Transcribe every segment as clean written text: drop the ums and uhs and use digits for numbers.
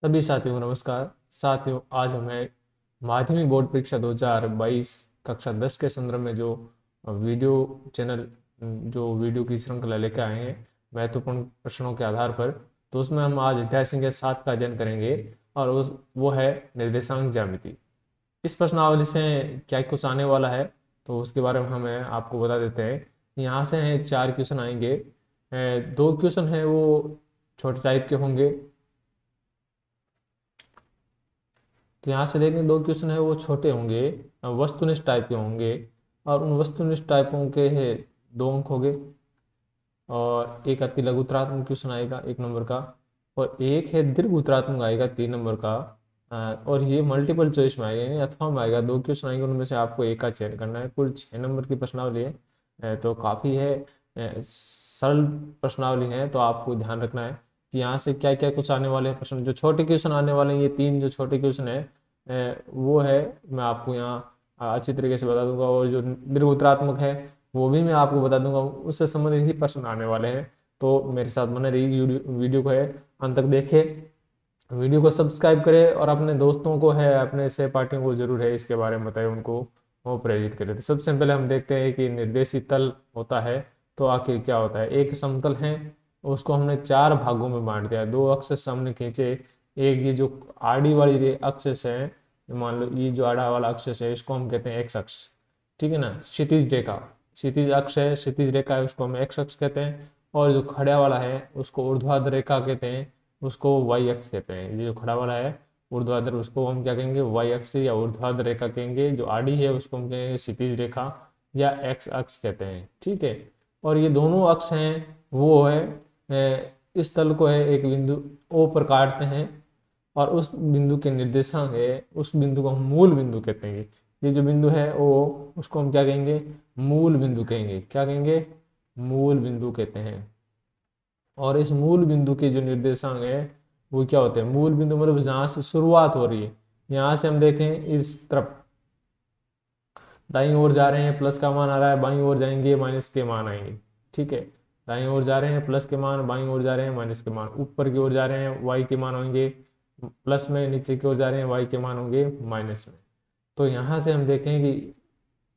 सभी साथियों को नमस्कार। साथियों, आज हमें माध्यमिक बोर्ड परीक्षा 2022 कक्षा 10 के संदर्भ में जो वीडियो चैनल जो वीडियो की श्रृंखला लेकर आए हैं महत्वपूर्ण प्रश्नों के आधार पर, तो उसमें हम आज अध्याय संख्या 7 का अध्ययन करेंगे और वो है निर्देशांक ज्यामिति। इस प्रश्नावली से क्या कुछ आने वाला है तो उसके बारे में हमें आपको बता देते हैं। यहाँ से 4 क्वेश्चन आएंगे। 2 क्वेश्चन है वो छोटे टाइप के होंगे। तो यहाँ से देखें 2 क्वेश्चन है वो छोटे होंगे, वस्तुनिष्ठ टाइप के होंगे। और उन वस्तुनिष्ठ टाइपों के है 2 अंक होंगे। और एक अति लघु उत्तरात्मक क्वेश्चन आएगा 1 नंबर का। और एक है दीर्घ उत्तरात्मक आएगा 3 नंबर का। और ये मल्टीपल चॉइस में आएगा यानी अथवा में आएगा। 2 क्वेश्चन आएंगे, उनमें से आपको एक का चयन करना है। कुल 6 नंबर की प्रश्नावली है। तो काफ़ी है, सरल प्रश्नावली है। तो आपको ध्यान रखना है कि यहाँ से क्या क्या कुछ आने वाले हैं प्रश्न। जो छोटे क्वेश्चन आने वाले हैं, ये 3 जो छोटे क्वेश्चन है वो है, मैं आपको यहाँ अच्छी तरीके से बता दूंगा। और जो दीर्घ उत्तरात्मक है वो भी मैं आपको बता दूंगा, उससे संबंधित ही प्रश्न आने वाले हैं। तो मेरे साथ बने रहिए, वीडियो को है अंत तक देखें, वीडियो को सब्सक्राइब करें और अपने दोस्तों को है, अपने सहपाठियों को जरूर है इसके बारे में बताएं, उनको वो प्रेरित करें। तो सबसे पहले हम देखते हैं कि निर्देशित तल होता है तो आखिर क्या होता है। एक समतल है, उसको हमने 4 भागों में बांट दिया। 2 अक्ष हमने खींचे। एक ये जो आड़ी वाली अक्ष है, मान लो ये जो आड़ा वाला अक्ष है इसको हम कहते हैं एक्स अक्ष, ठीक है ना। क्षितिज रेखा, क्षितिज अक्ष है, क्षितिज रेखा है, उसको हम एक्स अक्ष कहते हैं। और जो खड़ा वाला है उसको ऊर्ध्वाधर रेखा कहते हैं, उसको वाई अक्ष कहते हैं। ये जो खड़ा वाला है ऊर्ध्वाधर, उसको हम क्या कहेंगे, वाई अक्ष या ऊर्ध्वाधर रेखा कहेंगे। जो आड़ी है उसको हम कहेंगे क्षितिज रेखा या एक्स अक्ष कहते हैं, ठीक है। और ये दोनों अक्ष हैं वो है इस तल को है एक बिंदु ओ पर काटते हैं। और उस बिंदु के निर्देशांक है, उस बिंदु को हम मूल बिंदु कहते हैं। ये जो बिंदु है ओ, उसको हम क्या कहेंगे, मूल बिंदु कहेंगे। क्या कहेंगे, मूल बिंदु कहते हैं। और इस मूल बिंदु के जो निर्देशांक है वो क्या होते हैं, मूल बिंदु मतलब जहां से शुरुआत हो रही है। यहाँ से हम देखें इस तरफ दाईं ओर जा रहे हैं, प्लस का मान आ रहा है, बाईं ओर जाएंगे माइनस के मान आएंगे, ठीक है। दाईं ओर जा रहे हैं प्लस के मान, बाईं ओर जा रहे हैं माइनस के मान। ऊपर की ओर जा रहे हैं वाई के मान होंगे प्लस में, नीचे की ओर जा रहे हैं वाई के मान होंगे माइनस में। तो यहाँ से हम देखें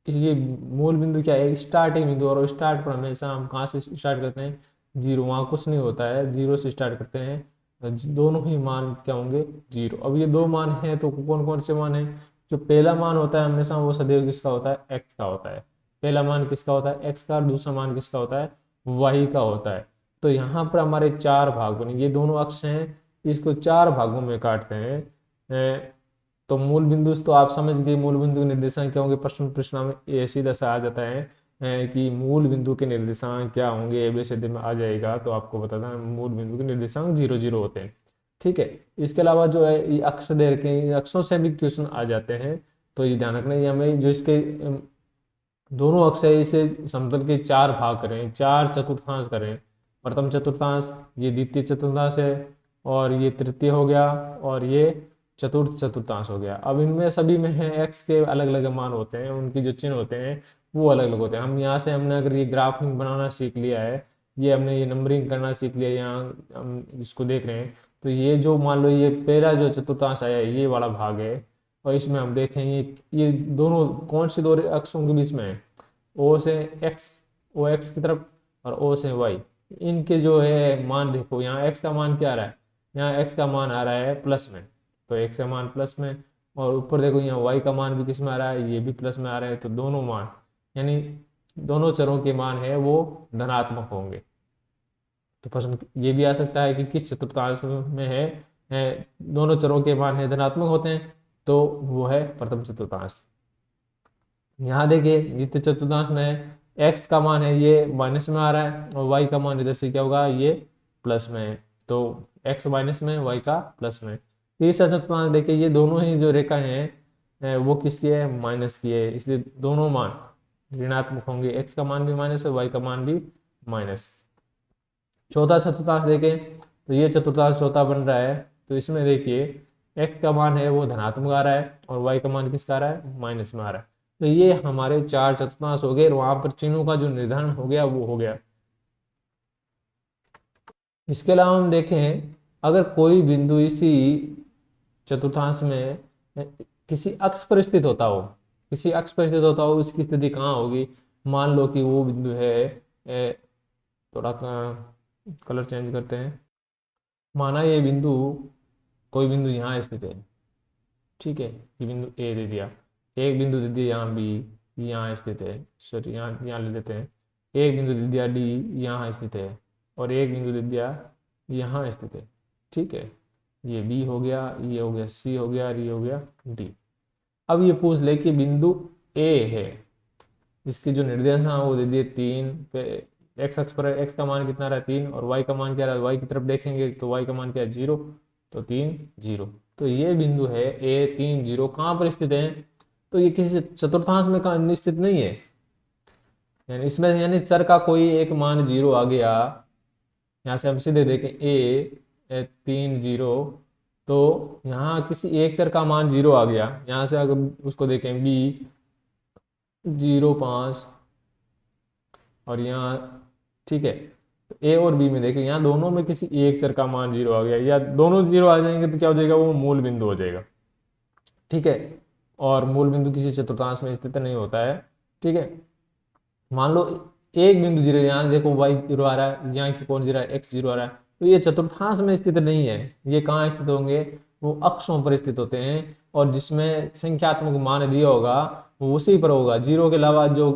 कि ये मूल बिंदु क्या है, स्टार्टिंग बिंदु। और स्टार्ट पर हमेशा हम कहाँ से स्टार्ट करते हैं, जीरो। वहाँ कुछ नहीं होता है, जीरो से स्टार्ट करते हैं। दोनों ही मान क्या होंगे, जीरो। अब ये 2 मान हैं तो कौन कौन से मान हैं। जो पहला मान होता है हमेशा वो सदैव किसका होता है, एक्स का होता है। पहला मान किसका होता है, एक्स का। और दूसरा मान किसका होता है, वाई का होता है। तो यहाँ पर हमारे 4 भाग बने। ये दोनों अक्ष हैं, इसको 4 भागों में काटते हैं। तो मूल बिंदु तो आप समझ गए, मूल बिंदु के निर्देशांक क्या होंगे। प्रश्न में ये सीधा सा आ जाता है कि मूल बिंदु के निर्देशांक क्या होंगे, एबीसीडी में आ जाएगा। तो आपको बताना है मूल बिंदु के निर्देशांक 0 0 होते हैं, ठीक है। इसके अलावा जो है ये अक्ष दे रखे हैं, अक्षों से भी क्वेश्चन आ जाते हैं। तो ये ध्यान रखना है, हमें जो इसके दोनों अक्ष है इसे समतल के 4 भाग करें, 4 चतुर्थांश करें। प्रथम चतुर्थांश, ये द्वितीय चतुर्थांश है, और ये तृतीय हो गया, और ये चतुर्थ चतुर्थांश हो गया। अब इनमें सभी में है एक्स के अलग अलग मान होते हैं, उनकी जो चिन्ह होते हैं वो अलग अलग होते हैं। हम यहाँ से हमने अगर ये ग्राफिंग बनाना सीख लिया है, ये हमने ये नंबरिंग करना सीख लिया, यहाँ हम इसको देख रहे हैं। तो ये जो मान लो ये पहला जो चतुर्थांश आया है ये वाला भाग है। और इसमें हम देखें ये दोनों कौन से 2 अक्षों के बीच में है, ओ से एक्स, ओ एक्स की तरफ, और ओ से वाई। इनके जो है मान देखो, यहाँ एक्स का मान क्या आ रहा है, यहाँ एक्स का मान आ रहा है प्लस में, तो एक्स का मान प्लस में। और ऊपर देखो यहाँ वाई का मान भी किस में आ रहा है, ये भी प्लस में आ रहा है। तो दोनों मान यानी दोनों चरों के मान है वो धनात्मक होंगे। तो प्रश्न ये भी आ सकता है कि किस चतुर्थांश में है दोनों चरों के मान है धनात्मक होते हैं, तो वो है प्रथम चतुर्थांश। यहाँ देखिए द्वितीय चतुर्थांश में एक्स का मान है ये माइनस में आ रहा है, और वाई का मान इधर से क्या होगा, ये प्लस में है। तो एक्स माइनस में, वाई का प्लस में। तीसरा चतुर्थांश देखिए, ये दोनों ही जो रेखा हैं वो किसकी है, माइनस की है, इसलिए दोनों मान ऋणात्मक होंगे। एक्स का मान भी माइनस है, वाई का मान भी माइनस। चौथा चतुर्थांश देखें तो ये चतुर्थांश चौथा बन रहा है। तो इसमें देखिए एक्स का मान है वो धनात्मक आ रहा है, और वाई का मान किसका आ रहा है, माइनस में आ रहा है। तो ये हमारे 4 चतुर्थांश हो गए, और वहां पर चिन्हों का जो निर्धारण हो गया वो हो गया। इसके अलावा हम देखें अगर कोई बिंदु इसी चतुर्थांश में किसी अक्ष पर स्थित होता हो, किसी अक्ष पर स्थित होता हो, उसकी स्थिति कहाँ होगी? मान लो कि वो बिंदु है, थोड़ा कलर चेंज करते हैं। माना ये बिंदु, कोई बिंदु यहाँ स्थित है, ठीक है, ये बिंदु ए दे दिया, एक बिंदु दे दिया यहाँ बी, यहाँ स्थित है, सॉरी यहाँ यहाँ ले लेते हैं, एक बिंदु दे दिया डी, यहाँ स्थित है, और एक बिंदु दे दिया यहाँ स्थित है, ठीक है। ये बी हो गया, ये हो गया सी हो गया, और ये हो गया डी। अब ये पूछ ले कि बिंदु ए है, इसकी जो निर्देशांक है वो दे दिए 3 पे, एक्स अक्ष पर एक्स का मान कितना रहा है 3, और वाई का मान क्या रहा है, वाई की तरफ देखेंगे तो वाई का मान क्या है 0, तो 3 0। तो ये बिंदु है ए 3 0, कहाँ पर स्थित है? तो ये किसी चतुर्थांश में कहाँ निश्चित नहीं है, यानी इसमें यानी चर का कोई एक मान 0 आ गया, यहाँ से हम सीधे देखें ए 3 0, तो यहाँ किसी एक चर का मान 0 आ गया। यहाँ से अगर उसको देखें बी 0 5, और यहाँ, ठीक है, तो ए और बी में देखें यहाँ दोनों में किसी एक चर का मान 0 आ गया, या दोनों 0 आ जाएंगे तो क्या हो जाएगा, वो मूल बिंदु हो जाएगा, ठीक है। और मूल बिंदु किसी चतुर्थांश में स्थित नहीं होता है, ठीक है। मान लो एक बिंदु 0, यहाँ देखो वाई 0 आ रहा है, यहाँ की कौन 0 है, एक्स 0 आ रहा है, तो ये चतुर्थांश में स्थित नहीं है। ये कहाँ स्थित होंगे? वो अक्षों पर स्थित होते हैं, और जिसमें संख्यात्मक मान दिया होगा वो उसी पर होगा, 0 के अलावा जो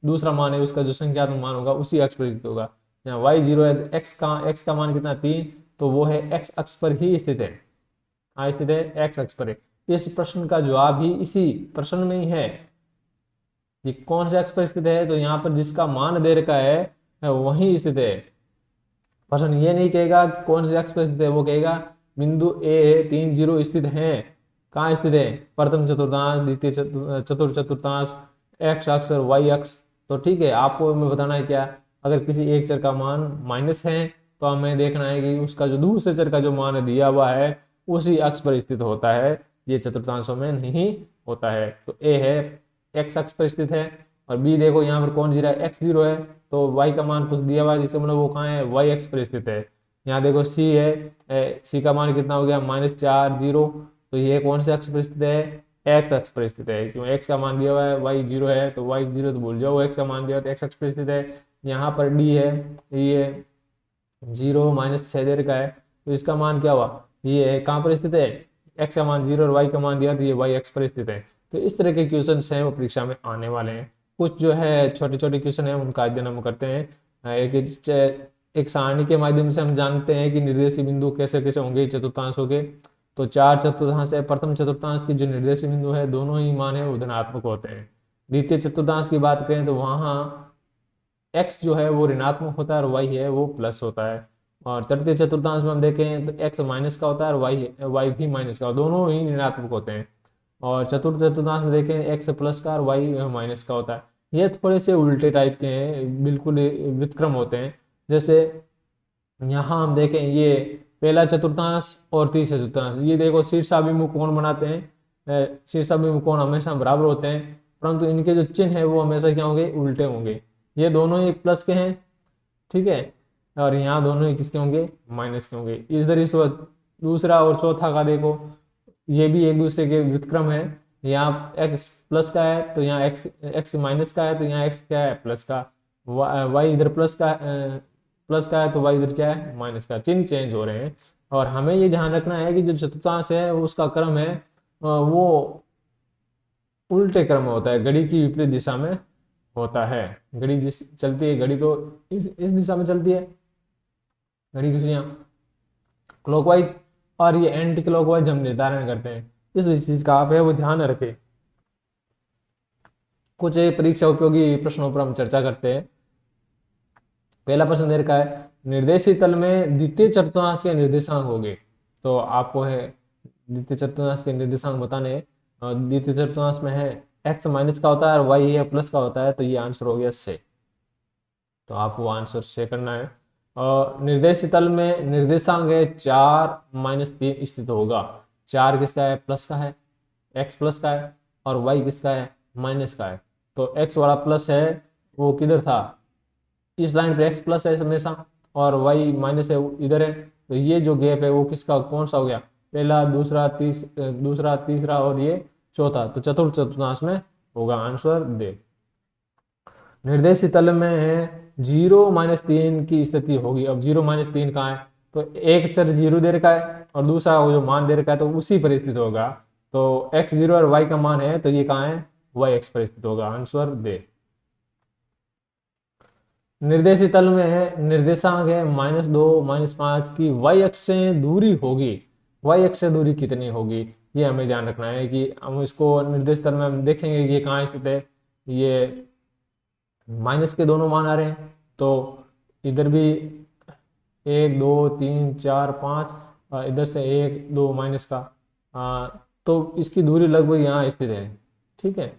दूसरा मान है उसका जो संख्यात्मक मान होगा उसी अक्ष पर स्थित होगा। यहाँ वाई 0 है, एक्स का मान कितना 3, तो वो है एक्स अक्ष पर ही स्थित है, हाँ स्थित है, एक्स अक्ष पर है। इस प्रश्न का जवाब ही इसी प्रश्न में ही है। ये कौन से अक्ष पर स्थित है? तो यहाँ पर जिसका मान दे रखा है वही स्थित है। प्रश्न ये नहीं कहेगा कौन से अक्ष पर स्थित है, वो कहेगा बिंदु ए 3 0 स्थित है, कहाँ स्थित है? प्रथम चतुर्थांश, द्वितीय चतुर्थ चतुर्थांश, एक्स अक्ष और वाई अक्ष। तो ठीक है, आपको हमें बताना है क्या, अगर किसी एक चर का मान माइनस है तो हमें देखना है कि उसका जो दूसरे चर का जो मान दिया हुआ है उसी अक्ष पर स्थित होता है, ये चतुर्थांशों में नहीं होता है। तो ए है एक्स अक्ष पर स्थित है, और बी देखो यहाँ पर कौन 0 है, एक्स 0 है, तो वाई का मान कुछ दिया हुआ है जिससे मतलब वो कहाँ है, वाई अक्ष पर स्थित है। यहाँ देखो सी है, सी का मान कितना हो गया -4 0, तो ये कौन से अक्ष पर स्थित है, एक्स अक्ष पर स्थित है, क्यों एक्स का मान दिया हुआ है, वाई 0 है, तो वाई 0 तो भूल जाओ, एक्स का मान दिया तो एक्स अक्ष पर स्थित है। यहाँ पर डी है, ये 0 -6 देर का है, तो इसका मान क्या हुआ, ये है कहाँ पर स्थित है, एक्स का मान 0 और वाई का मान दिया तो ये वाई एक्स पर स्थित है। तो इस तरह के क्वेश्चन हैं वो परीक्षा में आने वाले हैं। कुछ जो है छोटे छोटे क्वेश्चन है उनका अध्ययन हम करते हैं। एक सारणी के माध्यम से हम जानते हैं कि निर्देशीय बिंदु कैसे कैसे होंगे चतुर्थांशों के। तो 4 चतुर्थांश है, प्रथम चतुर्थांश की जो निर्देशीय बिंदु है दोनों ही मान है वो धनात्मक होते हैं। द्वितीय चतुर्थांश की बात करें तो वहाँ एक्स जो है वो ऋणात्मक होता है और वाई है वो प्लस होता है। और तृतीय चतुर्थांश में हम देखें तो एक्स माइनस का होता है और वाई भी माइनस का, दोनों ही ऋणात्मक होते हैं। और चतुर्थ चतुर्थांश में देखें एक्स प्लस का और वाई माइनस का होता है। ये थोड़े से उल्टे टाइप के हैं, बिल्कुल व्युत्क्रम होते हैं। जैसे यहाँ हम देखें ये पहला चतुर्थांश और तीसरा चतुर्थांश, ये देखो शीर्षाभिमुख कोण बनाते हैं, शीर्षाभिमुख कोण हमेशा बराबर होते हैं, परंतु इनके जो चिन्ह है वो हमेशा क्या होंगे, उल्टे होंगे। ये दोनों ही प्लस के हैं, ठीक है, और यहाँ दोनों ही किसके होंगे, माइनस के होंगे। इधर इस दूसरा और चौथा का देखो, ये भी एक दूसरे के व्युत्क्रम है। यहाँ x प्लस का है तो यहाँ x माइनस का है, तो यहाँ x क्या है, प्लस का। y इधर प्लस का है तो y इधर क्या है, माइनस का। चिन्ह चेंज हो रहे हैं। और हमें ये ध्यान रखना है कि जो चतुर्थांश है उसका क्रम है वो उल्टे क्रम में होता है, घड़ी की विपरीत दिशा में होता है। घड़ी जिस चलती है, घड़ी तो इस दिशा में चलती है, घड़ी की सुइयां क्लॉकवाइज, और ये एंटी क्लॉकवाइज हम निर्धारण करते हैं। इस चीज का आप है वो ध्यान रखें। कुछ परीक्षा उपयोगी प्रश्नों पर हम चर्चा करते हैं। पहला प्रश्न दे रखा है, निर्देशित तल में द्वितीय चतुर्थांश के निर्देशांक होंगे। तो आपको है द्वितीय चतुर्थांश के निर्देशांक बताने। द्वितीय चतुर्थांश में है एक्स माइनस का होता है और वाई है प्लस का होता है, तो ये आंसर हो गया से। तो आपको आंसर से करना है। और निर्देशित तल में निर्देशांक है 4 -3 स्थित होगा। 4 किसका है, प्लस का है, एक्स प्लस का है, और वाई किसका है, माइनस का है। तो एक्स वाला प्लस है वो किधर था, इस लाइन पे एक्स प्लस है हमेशा, और वाई माइनस है इधर है। तो ये जो गैप है वो किसका कौन सा हो गया, पहला, दूसरा, तीसरा और ये चौथा, तो चतुर्थ चतुर्थांश में होगा। आंसर दे। निर्देशित तल में है 0-3 की स्थिति होगी। अब 0-3 कहाँ है, तो एक चर 0 दे रखा है और दूसरा वो जो मान दे रखा है तो उसी पर स्थित होगा। तो x0 और y का मान है तो ये कहाँ है, y x पर स्थित होगा। आंसर दे। निर्देशित तल में है, निर्देशांक है -2, -5 की y अक्ष से दूरी होगी। y अक्ष से दूरी कितनी होगी, ये हमें ध्यान रखना है कि हम इसको निर्देशित तल में हम देखेंगे कि ये कहाँ स्थित है। ये माइनस के दोनों मान आ रहे हैं, तो इधर भी 1, 2, 3, 4, 5, इधर से 1, 2 माइनस का, तो इसकी दूरी लगभग यहाँ स्थित है। ठीक है।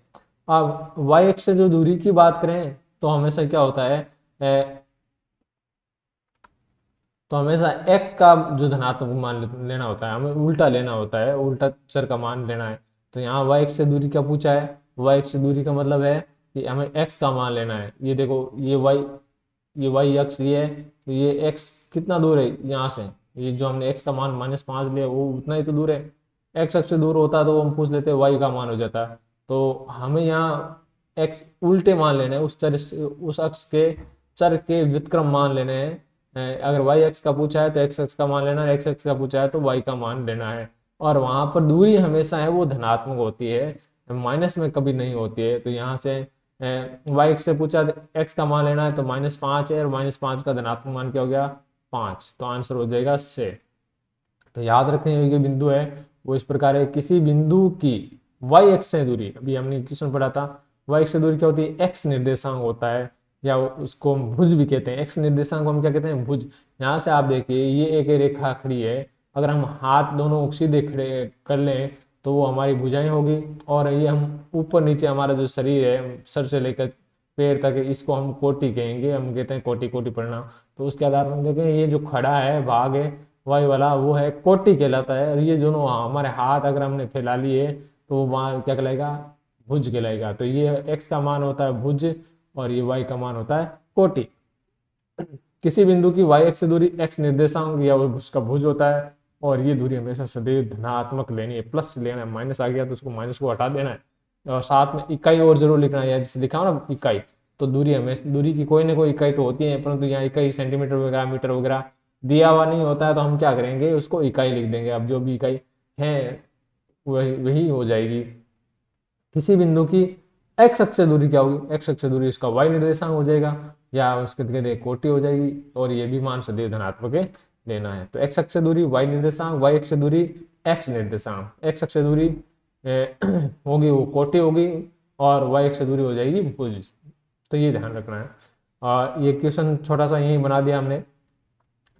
अब y अक्ष से जो दूरी की बात करें तो हमेशा क्या होता है, तो हमेशा x का जो धनात्मक मान लेना होता है, हमें उल्टा लेना होता है, उल्टा चर का मान लेना है। तो यहाँ y अक्ष से दूरी क्या पूछा है, y अक्ष से दूरी का मतलब है कि हमें x का मान लेना है। ये देखो ये y अक्ष ये है, तो ये x कितना दूर है यहाँ से, ये जो हमने x का मान -5 लिया वो उतना ही तो दूर है। x अक्ष से दूर होता तो हम पूछ लेते y का मान हो जाता। तो हमें यहाँ x उल्टे मान लेने हैं, उस अक्ष के चर के व्युत्क्रम मान लेने हैं। अगर y अक्ष का पूछा है तो x अक्ष का मान लेना है, x अक्ष का पूछा है तो y का मान लेना है। और वहां पर दूरी हमेशा है वो धनात्मक होती है, माइनस में कभी नहीं होती है। तो यहाँ से y अक्ष से पूछा तो x का मान लेना है तो -5 है, और -5 का धनात्मक मान क्या हो गया, 5। तो आंसर हो जाएगा से। तो याद रखने योग्य बिंदु है वो इस प्रकार है, किसी बिंदु की y अक्ष से दूरी, अभी हमने क्वेश्चन पढ़ा था, y अक्ष से दूरी क्या होती है, x निर्देशांक होता है, या उसको हम भुज भी कहते हैं। x निर्देशांक को हम क्या कहते हैं, भुज। यहाँ से आप देखिए ये एक रेखा खड़ी है, अगर हम हाथ दोनों सीधे खड़े कर लें तो वो हमारी भुजाएं होगी, और ये हम ऊपर नीचे हमारा जो शरीर है सर से लेकर पैर तक, इसको हम कोटि कहेंगे, हम कहते हैं कोटि कोटि पढ़ना। तो उसके आधार पर देखें ये जो खड़ा है भाग है वाई वाला वो है कोटि कहलाता है, और ये दोनों हमारे हाथ अगर हमने फैला लिए तो वो वहाँ क्या कहलाएगा, भुज कहलाएगा। तो ये x का मान होता है भुज और ये y का मान होता है कोटि। किसी बिंदु की y अक्ष से दूरी x निर्देशांक या उसका भुज होता है, और ये दूरी हमेशा सदैव धनात्मक लेनी है, प्लस लेना है। माइनस आ गया तो उसको माइनस को हटा देना है, और साथ में इकाई और जरूर लिखना है, जैसे लिखा हो ना इकाई, तो दूरी हमेशा, दूरी की कोई ना कोई इकाई तो होती है, परंतु यहाँ इकाई सेंटीमीटर वगैरह मीटर वगैरह दिया हुआ नहीं होता है, तो हम क्या करेंगे उसको इकाई लिख देंगे। अब जो भी इकाई है वही वही हो जाएगी। किसी बिंदु की x अक्ष से दूरी क्या होगी, x अक्ष से दूरी इसका y निर्देशांक हो जाएगा, या उसके कहते कोटि हो जाएगी, और ये भी मान सदैव धनात्मक लेना है। तो x अक्ष से दूरी y निर्देशांक, y अक्ष से दूरी x निर्देशांक, x अक्ष से दूरी होगी वो कोटि होगी, और y अक्ष से दूरी हो जाएगी भुज। तो ये ध्यान रखना है। और ये क्वेश्चन छोटा सा यही बना दिया हमने।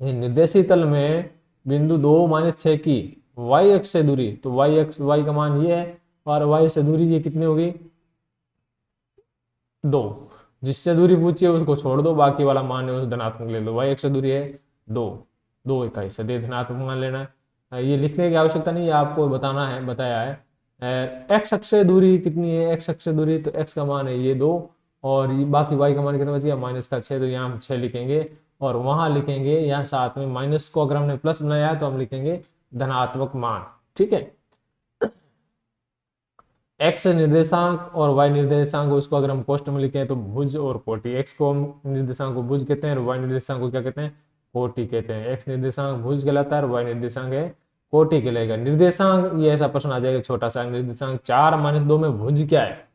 निर्देशित तल में बिंदु 2-6 की y अक्ष से दूरी, तो y का मान ये है, और y से दूरी ये कितनी होगी, 2। जिससे दूरी पूछी है उसको छोड़ दो, बाकी वाला मान है उस धनात्मक ले लो। y अक्ष से दूरी है 2 इकाई, सदैव धनात्मक मान लेना है। ये लिखने की आवश्यकता नहीं है, आपको बताना है, बताया है। x अक्ष से दूरी कितनी है, x अक्ष से दूरी, तो x का मान है ये 2, और बाकी y का मान कितना बच गया, -6। तो यहाँ हम 6 लिखेंगे, और वहां लिखेंगे यहाँ साथ में माइनस को अगर हमने प्लस बनाया है तो हम लिखेंगे धनात्मक मान। ठीक है। x निर्देशांक और y निर्देशांक उसको अगर हम कोष्ठ में लिखें तो भुज और कोटि। x को हम निर्देशांक को भुज कहते हैं, और y निर्देशांक को क्या कहते हैं, कोटि कहते हैं। x निर्देशांक भुज कहलाता है और y निर्देशांक है कोटि कहलाएगा। निर्देशांक, ये ऐसा प्रश्न आ जाएगा छोटा सा, निर्देशांक 4-2 में भुज क्या है,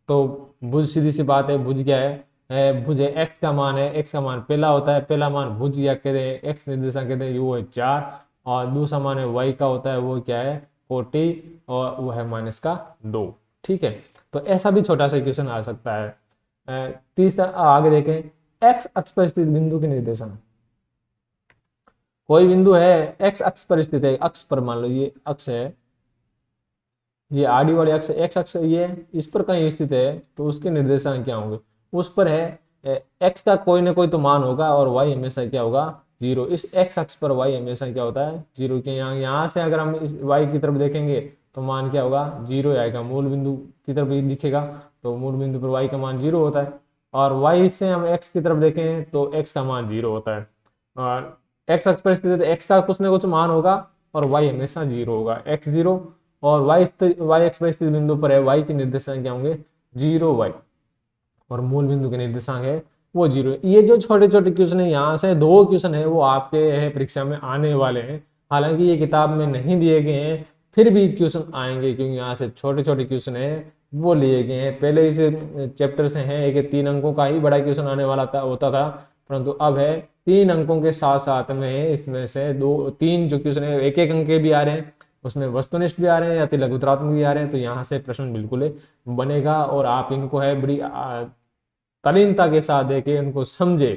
तो भुज सीधी सी बात है, भुज क्या है, भुज है x का मान है, x का मान पहला होता है, पहला मान भुज या कहते हैं x निर्देशांक कहते हैं, वो है 4, और दूसरा मान है y का होता है, वो क्या है कोटि, और वो है -2। ठीक है। तो ऐसा भी छोटा सा इक्वेशन आ सकता है। तीसरा आगे देखें, x अक्ष पर स्थित बिंदु के निर्देशांक। कोई बिंदु है x अक्ष पर स्थित है, अक्ष पर मान लो ये अक्ष है, ये आडी वाली अक्ष x अक्ष ये इस पर कहीं स्थित है, तो उसके निर्देशांक क्या होंगे, उस पर है x का कोई ना कोई तो मान होगा, और y हमेशा क्या होगा 0। इस x अक्ष पर y हमेशा क्या होता है 0 के। यहाँ से अगर हम इस y की तरफ देखेंगे तो मान क्या होगा 0 आएगा, मूल बिंदु की तरफ ही दिखेगा, तो मूल बिंदु पर y का मान 0 होता है। और y से हम x की तरफ देखें तो x का मान 0 होता है। और एक्स अक्ष पर स्थित है तो एक्स का कुछ ना कुछ मान होगा और वाई हमेशा जीरो होगा, एक्स जीरो। और वाई अक्ष पर स्थित बिंदु पर है, वाई के निर्देशांक क्या होंगे, जीरो वाई, और मूल बिंदु के निर्देशांक है वो जीरो। ये जो छोटे छोटे क्वेश्चन है, यहाँ से दो क्वेश्चन है वो आपके परीक्षा में आने वाले हैं। हालांकि ये किताब में नहीं दिए गए हैं, फिर भी क्वेश्चन आएंगे, क्योंकि यहाँ से छोटे छोटे क्वेश्चन है वो लिए गए हैं। पहले इस चैप्टर से है एक 3 अंकों का ही बड़ा क्वेश्चन आने वाला था होता था, परंतु अब है 3 अंकों के साथ साथ में इसमें से 2-3 जो क्वेश्चन है 1-1 अंक के भी आ रहे हैं, उसमें वस्तुनिष्ठ भी आ रहे हैं या लघुत्रात्मक भी आ रहे हैं। तो यहाँ से प्रश्न बिल्कुल बनेगा और आप इनको है बड़ी तल्लीनता के साथ देखे उनको समझे।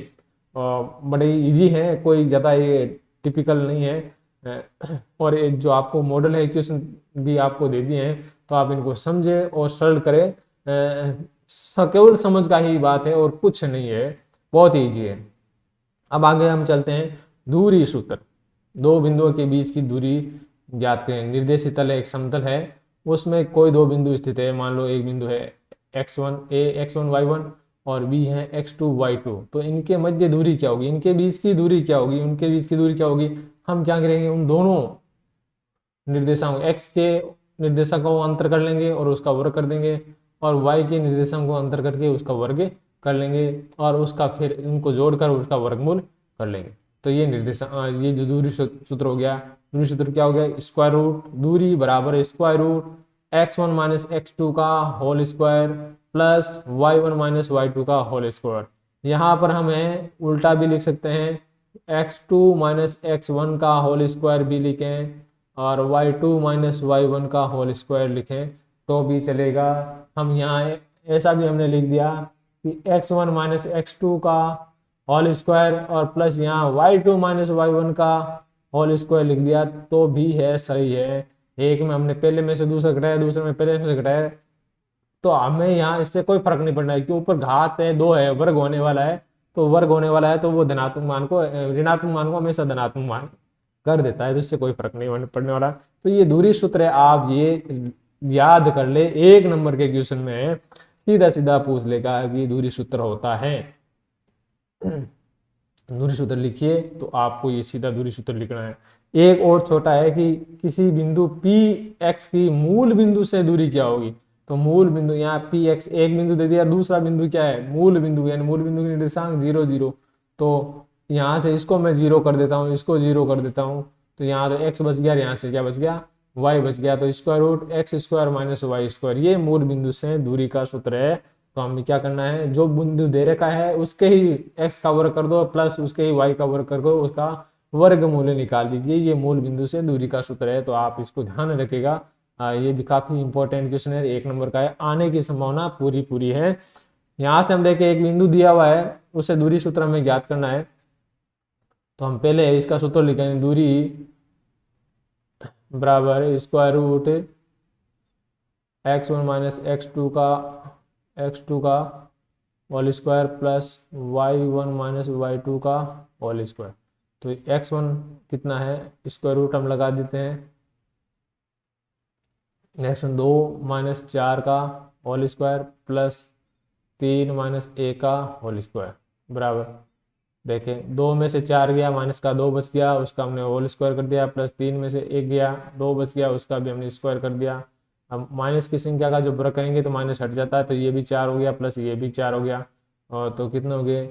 बड़े इजी है, कोई ज़्यादा ये टिपिकल नहीं है। और जो आपको मॉडल है क्वेश्चन भी आपको दे दिए हैं, तो आप इनको समझे और सरल करें। केवल समझ का ही बात है और कुछ नहीं है, बहुत ईजी है। अब आगे हम चलते हैं दूरी सूत्र। दो बिंदुओं के बीच की दूरी ज्ञात करें। निर्देशित तल एक समतल है, उसमें कोई दो बिंदु स्थित है। मान लो एक बिंदु है x1 x1 y1 और b है x2 y2। तो इनके मध्य दूरी क्या होगी, इनके बीच की दूरी क्या होगी, उनके बीच की दूरी क्या होगी। हम क्या करेंगे, उन दोनों निर्देशांक x के निर्देशांक को अंतर कर लेंगे और उसका वर्ग कर देंगे, और y के निर्देशांक को अंतर करके उसका वर्ग कर लेंगे, और उसका फिर इनको जोड़कर उसका वर्गमूल कर लेंगे। तो ये ये जो दूरी सूत्र हो गया। दूरी सूत्र क्या हो गया, स्क्वायर रूट दूरी बराबर square root x1 minus x2 का whole square plus y1 minus y2 का होल स्क्वायर। यहाँ पर हमें उल्टा भी लिख सकते हैं, x2 माइनस x1 का होल स्क्वायर भी लिखें और y2 माइनस y1 का होल स्क्वायर लिखें तो भी चलेगा। हम यहाँ ऐसा भी हमने लिख दिया कि x1 माइनस x2 का होल स्क्वायर और प्लस यहाँ y2 माइनस y1 का होल स्क्वायर लिख दिया तो भी है, सही है। एक में हमने पहले में से दूसरा घटाया, दूसरे में पहले में से घटाया, तो हमें यहाँ इससे कोई फर्क नहीं पड़ना है कि ऊपर घात है 2 है, वर्ग होने वाला है तो वर्ग होने वाला है, तो वो धनात्मक मान को ऋणात्मक मान को हमेशा धनात्मक मान कर देता है, तो इससे कोई फर्क नहीं पड़ने वाला। तो ये दूरी सूत्र है, आप ये याद कर ले, 1 नंबर के क्वेश्चन में सीधा सीधा पूछ लेगा कि दूरी सूत्र होता है। दूरी सूत्र लिखिए तो आपको ये सीधा दूरी सूत्र लिखना है। एक और छोटा है कि किसी बिंदु पी एक्स की मूल बिंदु से दूरी क्या होगी। तो मूल बिंदु यहाँ पी एक्स एक बिंदु दे दिया, दूसरा बिंदु क्या है, मूल बिंदु, यानी मूल बिंदु की निर्देशांक 0 0। तो यहाँ से इसको मैं 0 कर देता हूँ, इसको 0 कर देता हूँ, तो यहाँ तो x बच गया, यहाँ से क्या बच गया, y बच गया। तो square root x square minus y square, ये मूल बिंदु से दूरी का सूत्र है। तो हमें क्या करना है, जो बिंदु दे रखा है उसके ही x का वर्ग कर दो प्लस उसके ही y का वर्ग कर दो, उसका वर्ग मूल्य निकाल दीजिए। ये मूल बिंदु से दूरी का सूत्र है, तो आप इसको ध्यान रखिएगा। ये भी काफी इंपॉर्टेंट क्वेश्चन है, 1 नंबर का है, आने की संभावना पूरी पूरी है। यहाँ से हम देखें एक बिंदु दिया हुआ है, उससे दूरी सूत्र हमें ज्ञात करना है। तो हम पहले इसका सूत्र लिखेंगे, दूरी बराबर square root x1 minus x2 का whole square plus y1 minus y2 का होल स्क्वायर। तो x1 कितना है, स्क्वायर रूट हम लगा देते हैं, x1 2 माइनस 4 का whole square plus 3 minus a का होल स्क्वायर बराबर, देखें 2 में से 4 गया, माइनस का 2 बच गया, उसका हमने होल स्क्वायर कर दिया, प्लस 3 में से 1 गया, 2 बच गया, उसका भी हमने स्क्वायर कर दिया। अब माइनस की संख्या का जो वर्ग करेंगे तो माइनस हट जाता है, तो ये भी 4 हो गया प्लस ये भी 4 हो गया, और तो कितने हो गए,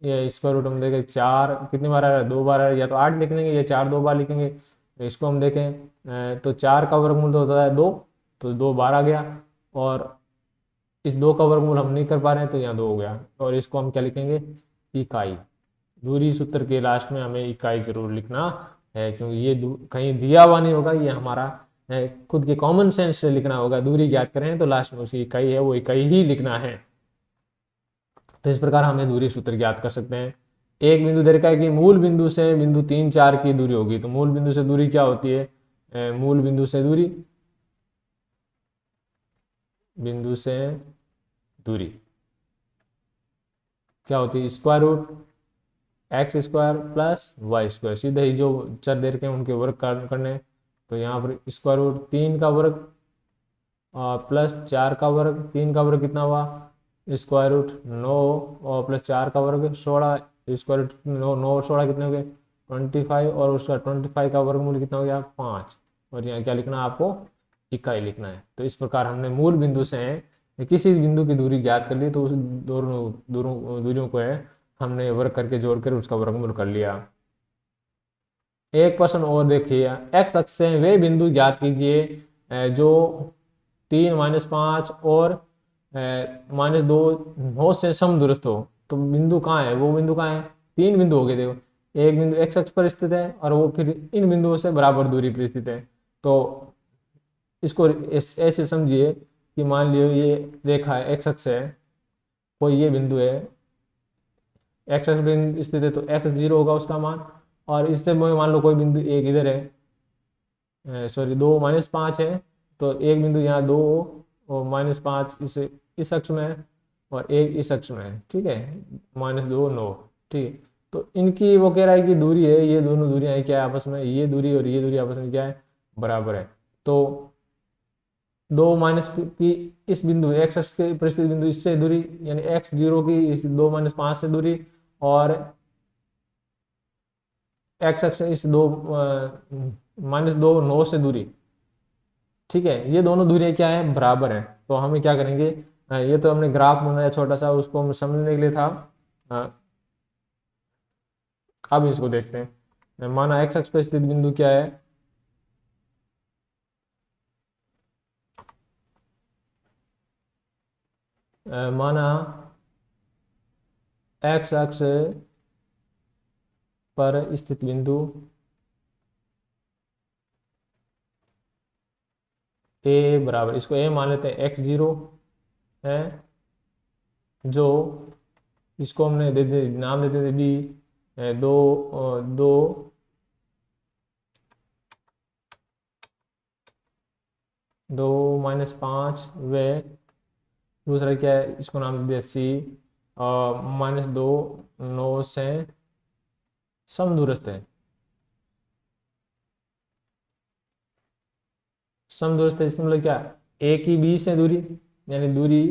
ये स्क्वायर रूट हम देखें 4 कितनी बार आ रहा है, 2 बार आ रहा है, या तो 8 लिख लेंगे या 4 2 बार लिखेंगे। तो इसको हम देखें तो 4 का वर्गमूल तो होता है 2, तो 2 बार आ गया, और इस 2 का वर्गमूल हम नहीं कर पा रहे हैं तो यहाँ 2 हो गया, और इसको हम क्या लिखेंगे, इकाई। दूरी सूत्र के लास्ट में हमें इकाई जरूर लिखना है, क्योंकि ये कहीं दिया हुआ नहीं होगा, ये हमारा खुद के कॉमन सेंस से लिखना होगा। दूरी ज्ञात करें तो लास्ट में उसकी इकाई है, वो इकाई ही लिखना है। तो इस प्रकार हमें दूरी सूत्र ज्ञात कर सकते हैं। एक बिंदु दे रखा है कि मूल बिंदु से बिंदु 3 4 की दूरी होगी। तो मूल बिंदु से दूरी क्या होती है, मूल बिंदु से दूरी, बिंदु से दूरी क्या होती है, square root x square plus y square, सीधे ही जो चर दे रखे हैं उनके वर्ग करने। तो यहाँ पर स्क्वायर रूट 3 का वर्ग प्लस 4 का वर्ग, 3 का वर्ग कितना हुआ, स्क्वायर रूट 9 और प्लस 4 का वर्ग 16, स्क्वायर रूट 9 9 और 16 कितने हो गए 25 और उसका 25 का वर्गमूल कितना हो गया 5। और यहाँ क्या लिखना है आपको, इकाई लिखना है। तो इस प्रकार हमने मूल बिंदु से किसी बिंदु की दूरी ज्ञात कर ली, तो उस दोनों दूरियों को है हमने वर्ग करके जोड़कर उसका वर्गमूल कर लिया। एक प्रश्न और देखिए, एक्स अक्ष से वे बिंदु ज्ञात कीजिए जो 3 - 5 और -2 9 से समदूरस्थ हो। तो बिंदु कहाँ है, वो बिंदु कहाँ है, 3 बिंदु हो गए देखो। एक बिंदु एक्स अक्ष पर स्थित है और वो फिर इन बिंदुओं से बराबर दूरी पर स्थित है। तो इसको ऐसे समझिए कि मान लियो ये रेखा है, एक्स अक्ष है, कोई ये बिंदु है, एक्स अक्ष पर स्थित है, तो x0 होगा उसका मान। और इससे मान लो कोई बिंदु एक इधर है, सॉरी 2 - 5 है, तो एक बिंदु यहाँ 2 और -5 इस अक्ष में है और एक इस अक्ष में है, ठीक है, -2 9, ठीक है। तो इनकी वो कह रहा है कि दूरी है, ये दोनों दूरियां है क्या है आपस में, ये दूरी और ये दूरी आपस में क्या है, बराबर है। तो 2 माइनस की इस बिंदु एक्स अक्ष के परिस्थिति बिंदु इससे दूरी, यानी x0 की इस 2 - 5 से दूरी, और एक्स अक्ष इस 2 -2 9 से दूरी, ठीक है, ये दोनों दूरियां क्या है, बराबर है। तो हमें क्या करेंगे, ये तो हमने ग्राफ बनाया छोटा सा, उसको हम समझने के लिए था। अब इसको देखते हैं, माना एक्स अक्ष पर स्थित बिंदु क्या है, माना एक्स अक्ष पर स्थित बिंदु ए बराबर, इसको ए मान लेते हैं, x0 है, जो इसको हमने नाम देते थे बी, 2 - 5 व दूसरा क्या है, इसको नाम दे दिया सी, और -2 9 से समदूरस्थ है। समदूरस्थ है इसमें मतलब क्या, ए की बी से दूरी, यानी दूरी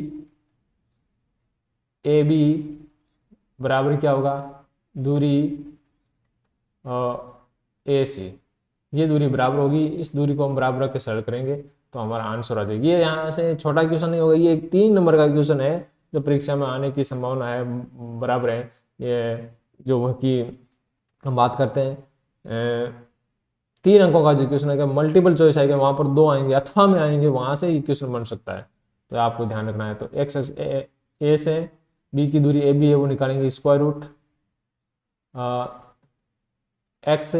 ए बी बराबर क्या होगा, दूरी ए से, ये दूरी बराबर होगी, इस दूरी को हम बराबर रख के सरल करेंगे तो हमारा आंसर आ जाएगा। ये यहाँ से छोटा क्वेश्चन नहीं होगा, ये 3 नंबर का क्वेश्चन है जो परीक्षा में आने की संभावना है, बराबर है। ये जो कि हम बात करते हैं 3 अंकों का जो क्वेश्चन है, मल्टीपल चॉइस आएगा, वहां पर 2 आएंगे अथवा में आएंगे, वहां से ये क्वेश्चन बन सकता है, तो आपको ध्यान रखना है। तो एक्स ए से बी की दूरी ए बी है, वो निकालेंगे स्क्वायर रूट एक्स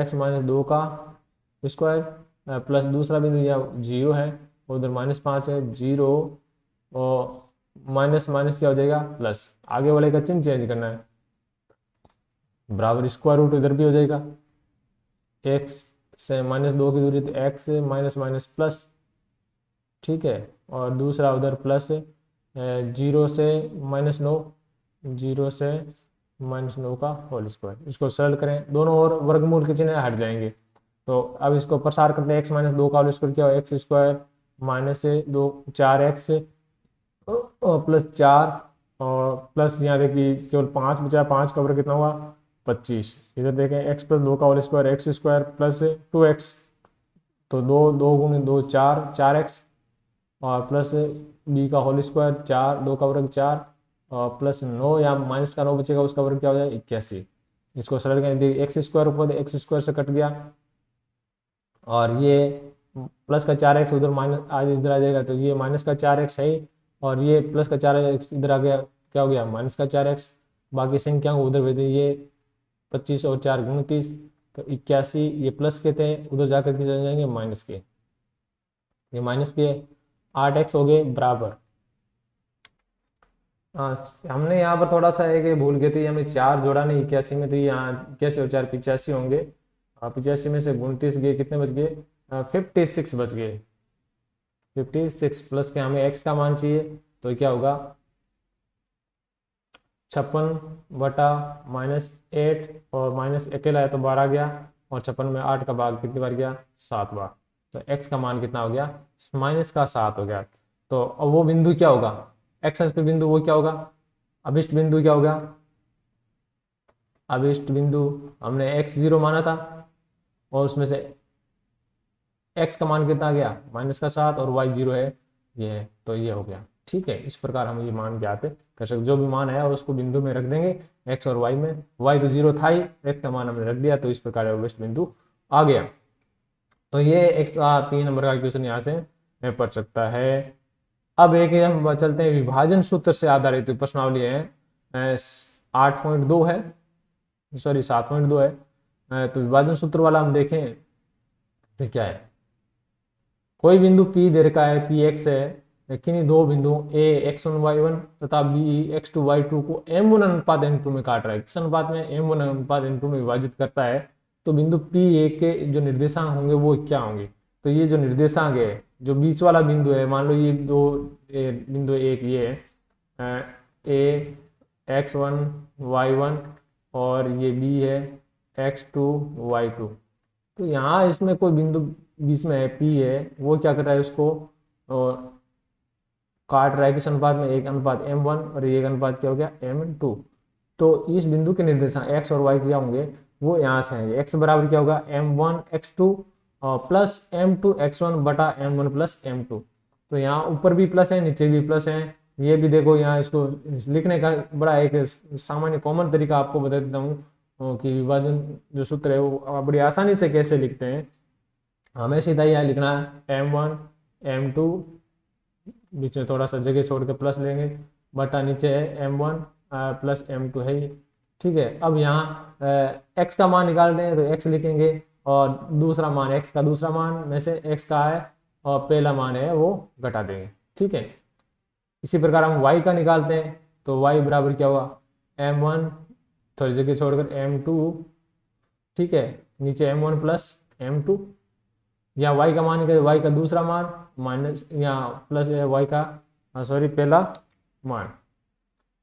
-2 का स्क्वायर प्लस दूसरा बिंदु यहाँ 0 है, उधर -5 है, 0 और माइनस माइनस क्या हो जाएगा प्लस, आगे वाले का चिन्ह चेंज करना है, बराबर स्क्वायर रूट इधर भी हो जाएगा, x से -2 की दूरी, तो x से माइनस माइनस प्लस, ठीक है, और दूसरा उधर प्लस 0 से -9, 0 से -9 का होल स्क्वायर। इसको सरल करें, दोनों ओर वर्गमूल के चिन्ह हट जाएंगे। तो अब इसको प्रसार करते हैं, x -2 का होल स्क्वायर क्या हो, एक्स स्क्वायर माइनस से 2 4x प्लस 4, और प्लस यहाँ देखिए केवल 5 बचा, 5 का वर्ग कितना हुआ 25। इधर देखें x + 2 का whole square, x square plus 2x, तो 2 गुणे 2 4x, और प्लस b का होल स्क्वायर 4, 2 का वर्ग 4, और प्लस 9, या माइनस का 9 बचेगा, उसका वर्ग क्या हो जाएगा 81। इसको सरल करें, देखिए एक्स स्क्वायर ऊपर एक्स स्क्वायर से कट गया, और ये प्लस का 4x उधर माइनस आज इधर आ जाएगा, तो ये माइनस का 4x है, और ये प्लस का 4x इधर आ गया, क्या हो गया -का 4x, बाकी संख्या को उधर भेज दें, ये 25 और 4 29, तो 81, ये प्लस के थे उधर जाकर के चले जाएंगे माइनस के, ये माइनस के 8x हो गए बराबर। हमने यहाँ पर थोड़ा सा एक भूल गए थे, हमें 4 जोड़ा नहीं 81 में, तो यहाँ 81 और 4 85 होंगे, 85 में से 29 गए, कितने बच गए 56 बच गए, 56 प्लस के हमें x का मान चाहिए, तो क्या होगा 56/-8, और माइनस अकेला है तो 12 गया, और 56 में 8 का भाग कितनी बार गया 7 बार, तो x का मान कितना हो गया -7 हो गया। तो अब वो बिंदु क्या होगा, x अक्ष पे बिंदु वो क्या होगा, अभिष्ट बिंदु क्या हो गया, अभिष्ट बिंदु हमने x0 माना था और उसमें से x का मान कितना आ गया -7 और y0 है ये है, तो ये हो गया। ठीक है, इस प्रकार हम ये मान ज्ञात कर सकते, जो भी मान है उसको बिंदु में रख देंगे x और y में, y तो 0 था ही, x का मान हमने रख दिया, तो इस प्रकार अभिष्ट बिंदु आ गया। तो ये एक 3 नंबर का क्वेश्चन यहाँ से पढ़ सकता है। अब एक हम चलते हैं विभाजन सूत्र से आधारित प्रश्नावली है, 8.2 है, सॉरी 7.2 है। तो विभाजन सूत्र वाला हम देखें तो क्या है, कोई बिंदु P दे रखा है, पी एक्स है, किन्हीं दो बिंदुओं A x1 y1 तथा B x2 y2 को m1 अनुपात m2 में काट रहा है, किस अनुपात में, m1 अनुपात m2 में विभाजित करता है, तो बिंदु P1 के जो निर्देशांक होंगे वो क्या होंगे। तो ये जो निर्देशांक है, जो बीच वाला बिंदु है, मान लो ये दो बिंदु, एक ये है A x1 y1 और ये B है x2 y2। तो यहाँ इसमें कोई बिंदु बीच में है, P है, वो क्या कर रहा है, उसको काट रहा है किस अनुपात में, 1:m1 और 1 क्या हो गया m2। तो इस बिंदु के निर्देशांक x और y क्या होंगे, वो यहाँ से हैं, x बराबर क्या होगा m1 x2 plus m2 x1 बटा m1 प्लस m2। तो यहाँ ऊपर भी प्लस है, नीचे भी प्लस है। ये भी देखो, यहाँ इसको लिखने का बड़ा एक सामान्य कॉमन तरीका आपको बता देता हूँ कि विभाजन जो सूत्र है वो बड़ी आसानी से कैसे लिखते हैं। हमें सीधा यहाँ लिखना है m1 m2, बीच में थोड़ा सा जगह छोड़ के प्लस लेंगे, बटा नीचे है m1 प्लस m2 है ये। ठीक है, अब यहाँ x का मान निकाल रहे हैं तो x लिखेंगे, और दूसरा मान x का दूसरा मान में से x का है और पहला मान है वो घटा देंगे। ठीक है, इसी प्रकार हम y का निकालते हैं, तो y बराबर क्या हुआ m1 थोड़ी जगह छोड़कर m2, ठीक है, नीचे m1 प्लस m2, या y का मान निकाले, y का दूसरा मान माइनस यहाँ प्लस y का सॉरी पहला मान।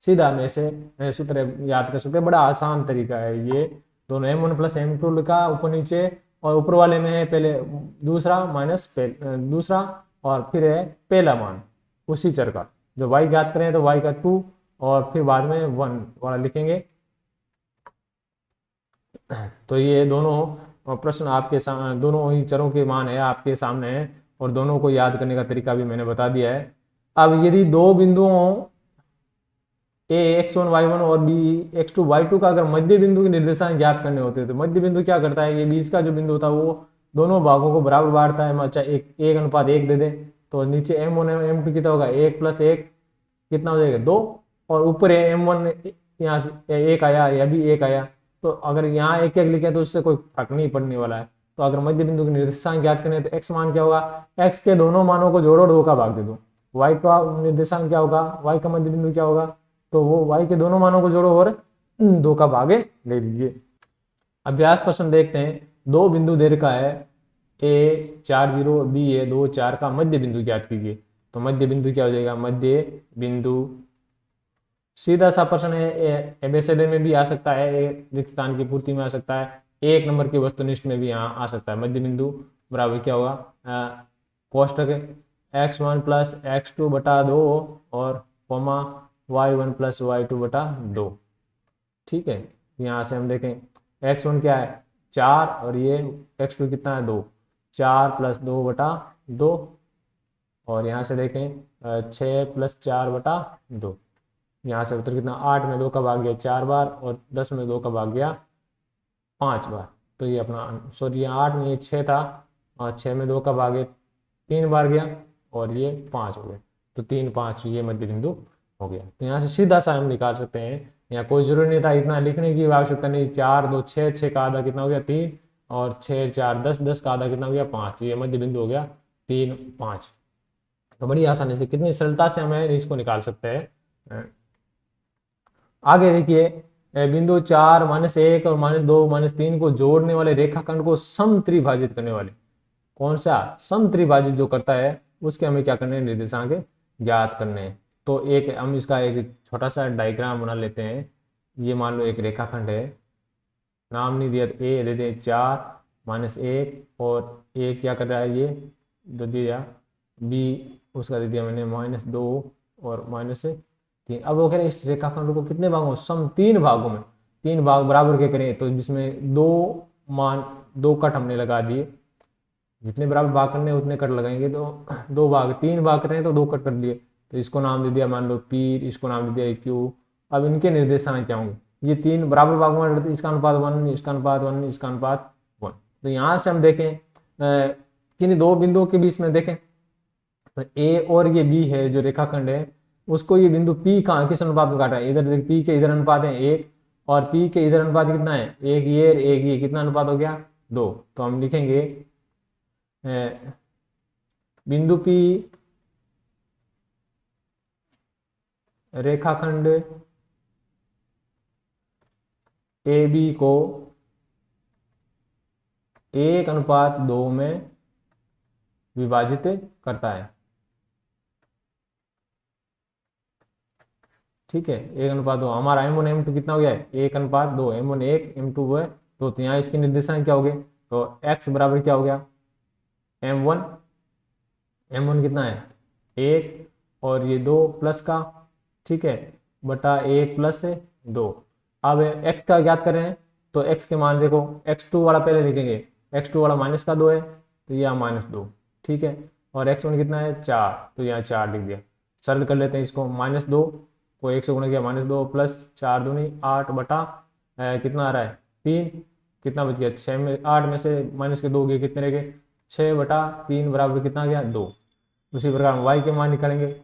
सीधा में से सूत्र याद कर सकते हैं, बड़ा आसान तरीका है ये। दोनों m1 प्लस m2 लिखा ऊपर नीचे, और ऊपर वाले में है पहले दूसरा माइनस दूसरा और फिर है पहला मान उसी चर का। जो y ज्ञात करें तो y का 2 और फिर बाद में 1 वाला लिखेंगे। तो ये दोनों प्रश्न आपके सामने, दोनों ही चरों के मान है आपके सामने है, और दोनों को याद करने का तरीका भी मैंने बता दिया है। अब यदि दो बिंदुओं A x1 y1 और B x2 y2 का अगर मध्य बिंदु के निर्देशांक ज्ञात करने होते हैं, तो मध्य बिंदु क्या करता है, ये बीच का जो बिंदु था वो दोनों भागों को बराबर बांटता है, अच्छा 1:1 दे दे, तो नीचे m1 m2 कितना होगा 1 + 1 कितना हो जाएगा 2, और ऊपर है m1 यहाँ से 1 आया, या भी 1 आया, तो अगर यहाँ 1:1 लिखे तो उससे कोई फर्क नहीं पड़ने वाला है। तो अगर मध्य बिंदु के निर्देशांक ज्ञात करने तो x मान क्या होगा, x के दोनों मानों को जोड़ो, 2 का भाग दे दो। y का निर्देशांक क्या होगा, y का मध्य बिंदु क्या होगा, तो वो y के दोनों मानों को जोड़ो और 2 का भागे ले लीजिए। अभ्यास प्रश्न देखते हैं, दो बिंदु दे रखा है A 4 0 और B है 2 4 का मध्य बिंदु ज्ञात कीजिए। तो मध्य बिंदु क्या हो जाएगा, मध्य बिंदु सीधा सा प्रश्न है, एबीसीडी में भी आ सकता है, रिक्त स्थान की पूर्ति में आ सकता है, 1 नंबर की वस्तुनिष्ठ में भी यहाँ आ सकता है। मध्य बिंदु बराबर क्या होगा, कोष्टक x1 प्लस x2 बटा 2 और कोमा y1 प्लस y2 बटा 2। ठीक है, यहाँ से हम देखें x1 क्या है 4 और ये x2 कितना है 2, 4 + 2 बटा 2, और यहाँ से देखें 6 + 4 बटा 2। यहाँ से उत्तर कितना, 8 में 2 का भाग गया 4 बार और 10 में 2 का भाग गया 5 बार। तो ये अपना सॉरी, ये 8 में ये 6 था और 6 में 2 का भाग 3 बार गया और ये 5 हो गए, तो 3 5 ये मध्य बिंदु हो गया। तो यहाँ से सीधा सा हम निकाल सकते हैं, यहाँ कोई जरूरी नहीं था इतना लिखने की आवश्यकता नहीं। 4 2 6, 6 का आधा कितना हो गया 3, और 6 4 10, 10 का आधा कितना हो गया 5, ये मध्य बिंदु हो गया 3 5। तो बड़ी आसानी से, कितनी सरलता से हमें इसको निकाल सकते हैं। आगे देखिए, बिंदु 4 -1 और -2 -3 को जोड़ने वाले रेखाखंड को समत्रिभाजित करने वाले, कौन सा समत्रिभाजित जो करता है उसके हमें क्या करने हैं, निर्देशांक ज्ञात करने हैं। तो एक हम इसका एक छोटा सा डायग्राम बना लेते हैं। ये मान लो एक रेखाखंड है, नाम नहीं दिया, ए दे दे 4 -1 और ए क्या कर रहा है, ये दे दिया बी, उसका दे दिया मैंने -2 और -3। तीन। अब वो कह रहे हैं इस रेखाखंड को कितने भागों में, सम तीन भागों में, तीन भाग बराबर के करें, तो जिसमें दो मान, दो कट हमने लगा दिए, जितने बराबर भाग करने हैं उतने कट लगाएंगे, तो दो भाग, तीन भाग कर रहे हैं तो दो कट कर दिए, तो इसको नाम दे दिया मान लो पी, इसको नाम दे दिया क्यू। अब इनके निर्देशांक क्या होंगे, ये तीन बराबर भागों में करते, इसका अनुपात 1, इसका अनुपात 1, इसका अनुपात 1। तो यहाँ से हम देखें किन दो बिंदुओं के बीच में देखें, तो ए और ये बी है जो रेखाखंड है, उसको ये बिंदु पी कहाँ किस अनुपात में काटा है, इधर देख पी के इधर अनुपात है एक, और पी के इधर अनुपात कितना है एक ये कितना अनुपात हो गया दो। तो हम लिखेंगे बिंदु पी रेखाखंड ए बी को 1:2 में विभाजित करता है। ठीक है, 1:2, हमारा M1 M2 कितना हो गया है 1:2, M1 1 M2 है तो यहाँ इसके निर्देशांक क्या हो गए, तो x बराबर क्या हो गया M1, M1 कितना है 1 और ये 2 प्लस का, ठीक है, बटा 1 प्लस 2। अब x का ज्ञात कर रहे हैं तो x के मान देखो, x2 वाला पहले लिखेंगे, x2 वाला -2 है तो यहाँ -2, ठीक है, और x1 कितना है 4, तो यहाँ 4 लिख दिया। सरल कर लेते हैं इसको, -2 को 1 से गुणा किया -2 प्लस 4 दूनी 8 बटा कितना आ रहा है 3, कितना बच गया 6 में, 8 में से माइनस के 2 गए कितने रह गए 6/3 बराबर कितना आ गया 2। उसी प्रकार y के मान निकालेंगे,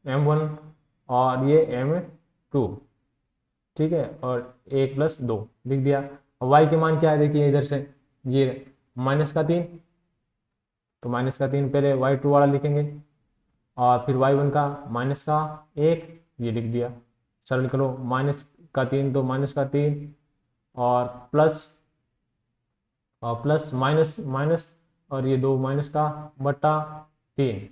M1 और ये M2, ठीक है, और 1 + 2 लिख दिया। और y के मान क्या है देखिए इधर से, ये -3, तो -3 पहले y2 वाला लिखेंगे और फिर y1 का -1 ये लिख दिया। सरल करो, -3 तो -3 और प्लस और प्लस माइनस माइनस और ये 2 -3,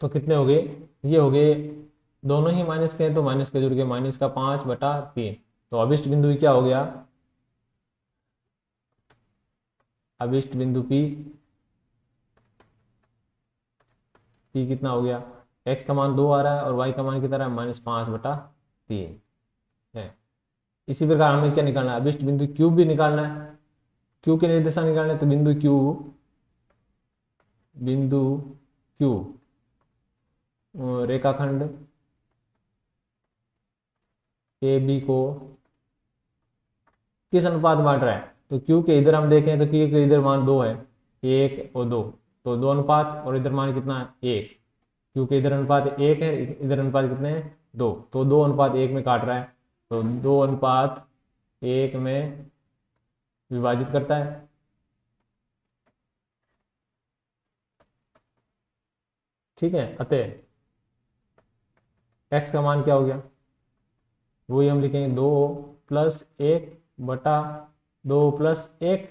तो कितने हो गए, ये हो गए, दोनों ही माइनस के हैं तो माइनस के जुड़ के -5/3। तो अभिष्ट बिंदु क्या हो गया, अभिष्ट बिंदु P कितना हो गया, x का मान 2 आ रहा है और y का मान कितना है -5/3 है। इसी प्रकार हमें क्या निकालना है, अभिष्ट बिंदु Q भी निकालना है, Q के निर्देशांक निकालना है, तो बिंदु Q रेखाखंड ए बी को किस अनुपात बांट रहा है, तो Q के इधर हम देखें तो Q के इधर मान 2 है, 1 और 2, तो 2 अनुपात, और इधर मान कितना है 1, Q के इधर अनुपात 1 है, इधर अनुपात कितने हैं 2, तो 2:1 में काट रहा है, तो 2:1 में विभाजित करता है। ठीक है, अतः x का मान क्या हो गया, वही हम लिखेंगे 2 + 1/2 + 1,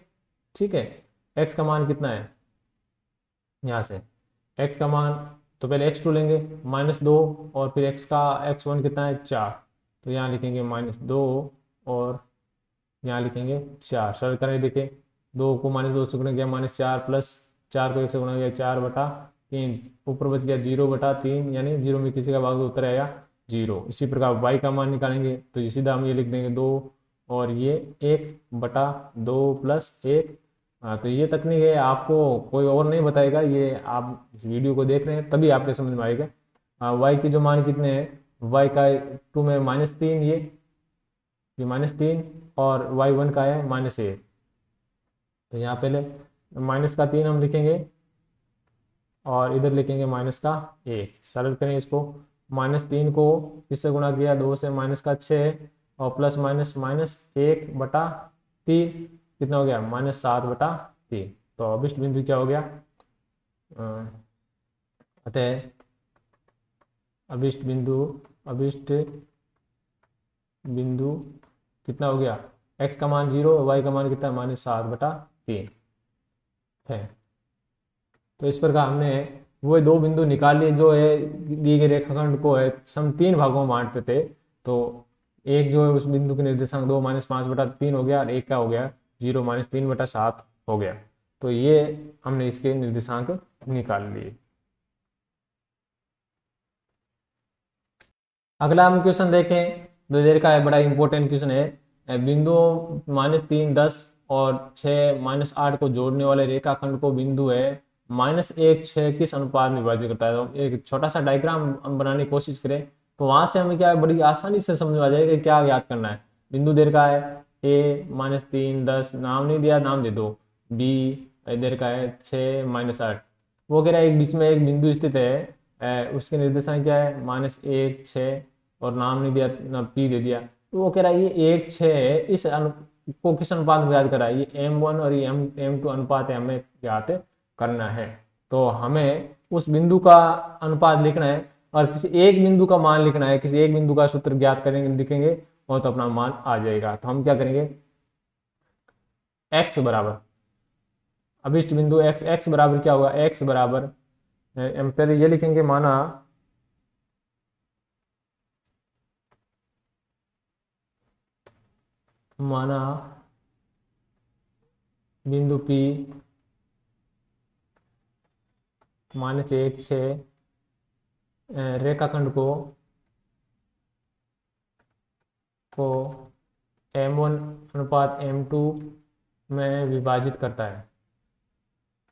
ठीक है। x का मान कितना है, यहाँ से x का मान, तो पहले x2 लेंगे -2 और फिर x1 कितना है 4, तो यहाँ लिखेंगे -2 और यहाँ लिखेंगे 4। सरल करें, देखिए 2 को -2 से गुणा किया -4 प्लस 4 को 1 से गुणा किया 4/3, ऊपर बच गया 0/3, यानी 0 में किसी का भाग उत्तर आएगा 0। इसी प्रकार y का मान निकालेंगे तो ये सीधा हम ये लिख देंगे 2 और ये 1/2 + 1। तो ये तकनीक है, आपको कोई और नहीं बताएगा, ये आप इस वीडियो को देख रहे हैं तभी आपके समझ में आएगा। y के जो मान कितने हैं, y का 2 में -3, ये -3 और y1 का है -1, तो यहाँ पहले -3 हम लिखेंगे और इधर लिखेंगे -1। सरल करें इसको, -3 को इससे गुणा किया 2 से -6 और प्लस -1/3 कितना हो गया -7/3। तो अभिष्ट बिंदु क्या हो गया, अतः अभिष्ट बिंदु कितना हो गया, x का मान 0, y का मान कितना -7/3 है। तो इस प्रकार हमने वो दो बिंदु निकाल लिए जो है दिए गए रेखाखंड को है सम 3 भागों में बांटते थे, तो एक जो है उस बिंदु के निर्देशांक 2 -5/3 हो गया और एक का हो गया 0 -3/7 हो गया। तो ये हमने इसके निर्देशांक निकाल लिए। अगला हम क्वेश्चन देखें, तो देर का है, बड़ा इंपॉर्टेंट क्वेश्चन है। बिंदुओं -3, 10 और 6, -8 को जोड़ने वाले रेखाखंड को बिंदु है -1, 6 किस अनुपात में विभाजित करता है। तो एक छोटा सा डायग्राम हम बनाने की कोशिश करें, तो वहां से हमें क्या है, बड़ी आसानी से समझ में आ जाएगा कि क्या याद करना है। बिंदु देर का है A -3, 10, नाम नहीं दिया, नाम दे दो। B इधर का है 6 -8। वो कह रहा है एक बीच में एक बिंदु स्थित है, उसके निर्देशांक क्या है -1, 6, और नाम नहीं दिया ना, P दे दिया। तो वो कह रहा है ये 1, 6 है, इस को किस अनुपात में याद करा है, ये M1 और ये M2 अनुपात है, हमें याद करना है। तो हमें उस बिंदु का अनुपात लिखना है और किसी एक बिंदु का मान लिखना है, किसी एक बिंदु का सूत्र ज्ञात करेंगे, लिखेंगे और तो अपना मान आ जाएगा। तो हम क्या करेंगे, x बराबर अभिष्ट बिंदु x बराबर क्या होगा, x बराबर हम पहले ये लिखेंगे, माना बिंदु P -1, 6 रेखाखंड को M1 अनुपात M2 में विभाजित करता है।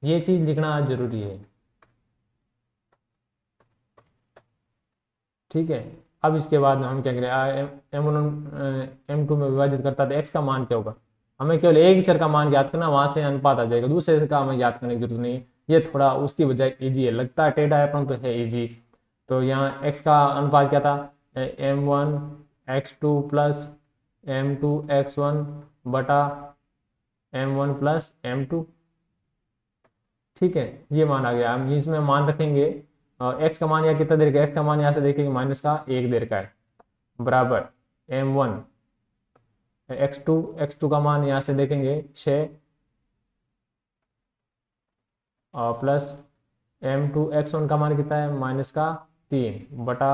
ये चीज लिखना जरूरी है, ठीक है। अब इसके बाद हम क्या करें, M1 M2 में विभाजित करता है तो x का मान क्या होगा, हमें केवल एक चर का मान ज्ञात करना, वहां से अनुपात आ जाएगा, दूसरे का हमें ज्ञात करने की जरूरत नहीं। ये थोड़ा उसकी बजाय इजी है, लगता है टेढ़ा है परंतु है इजी। तो यहाँ x का अनुपात क्या था, M1 x2 plus M2 x1 बटा M1 प्लस M2, ठीक है। ये मान आ गया, हम इसमें मान रखेंगे x का मान या कितना देर का, x का मान यहाँ से देखेंगे -1 देर का है, बराबर M1 x2 का मान यहाँ से देखेंगे 6 प्लस M2 x1 का मान कितना है -3 बटा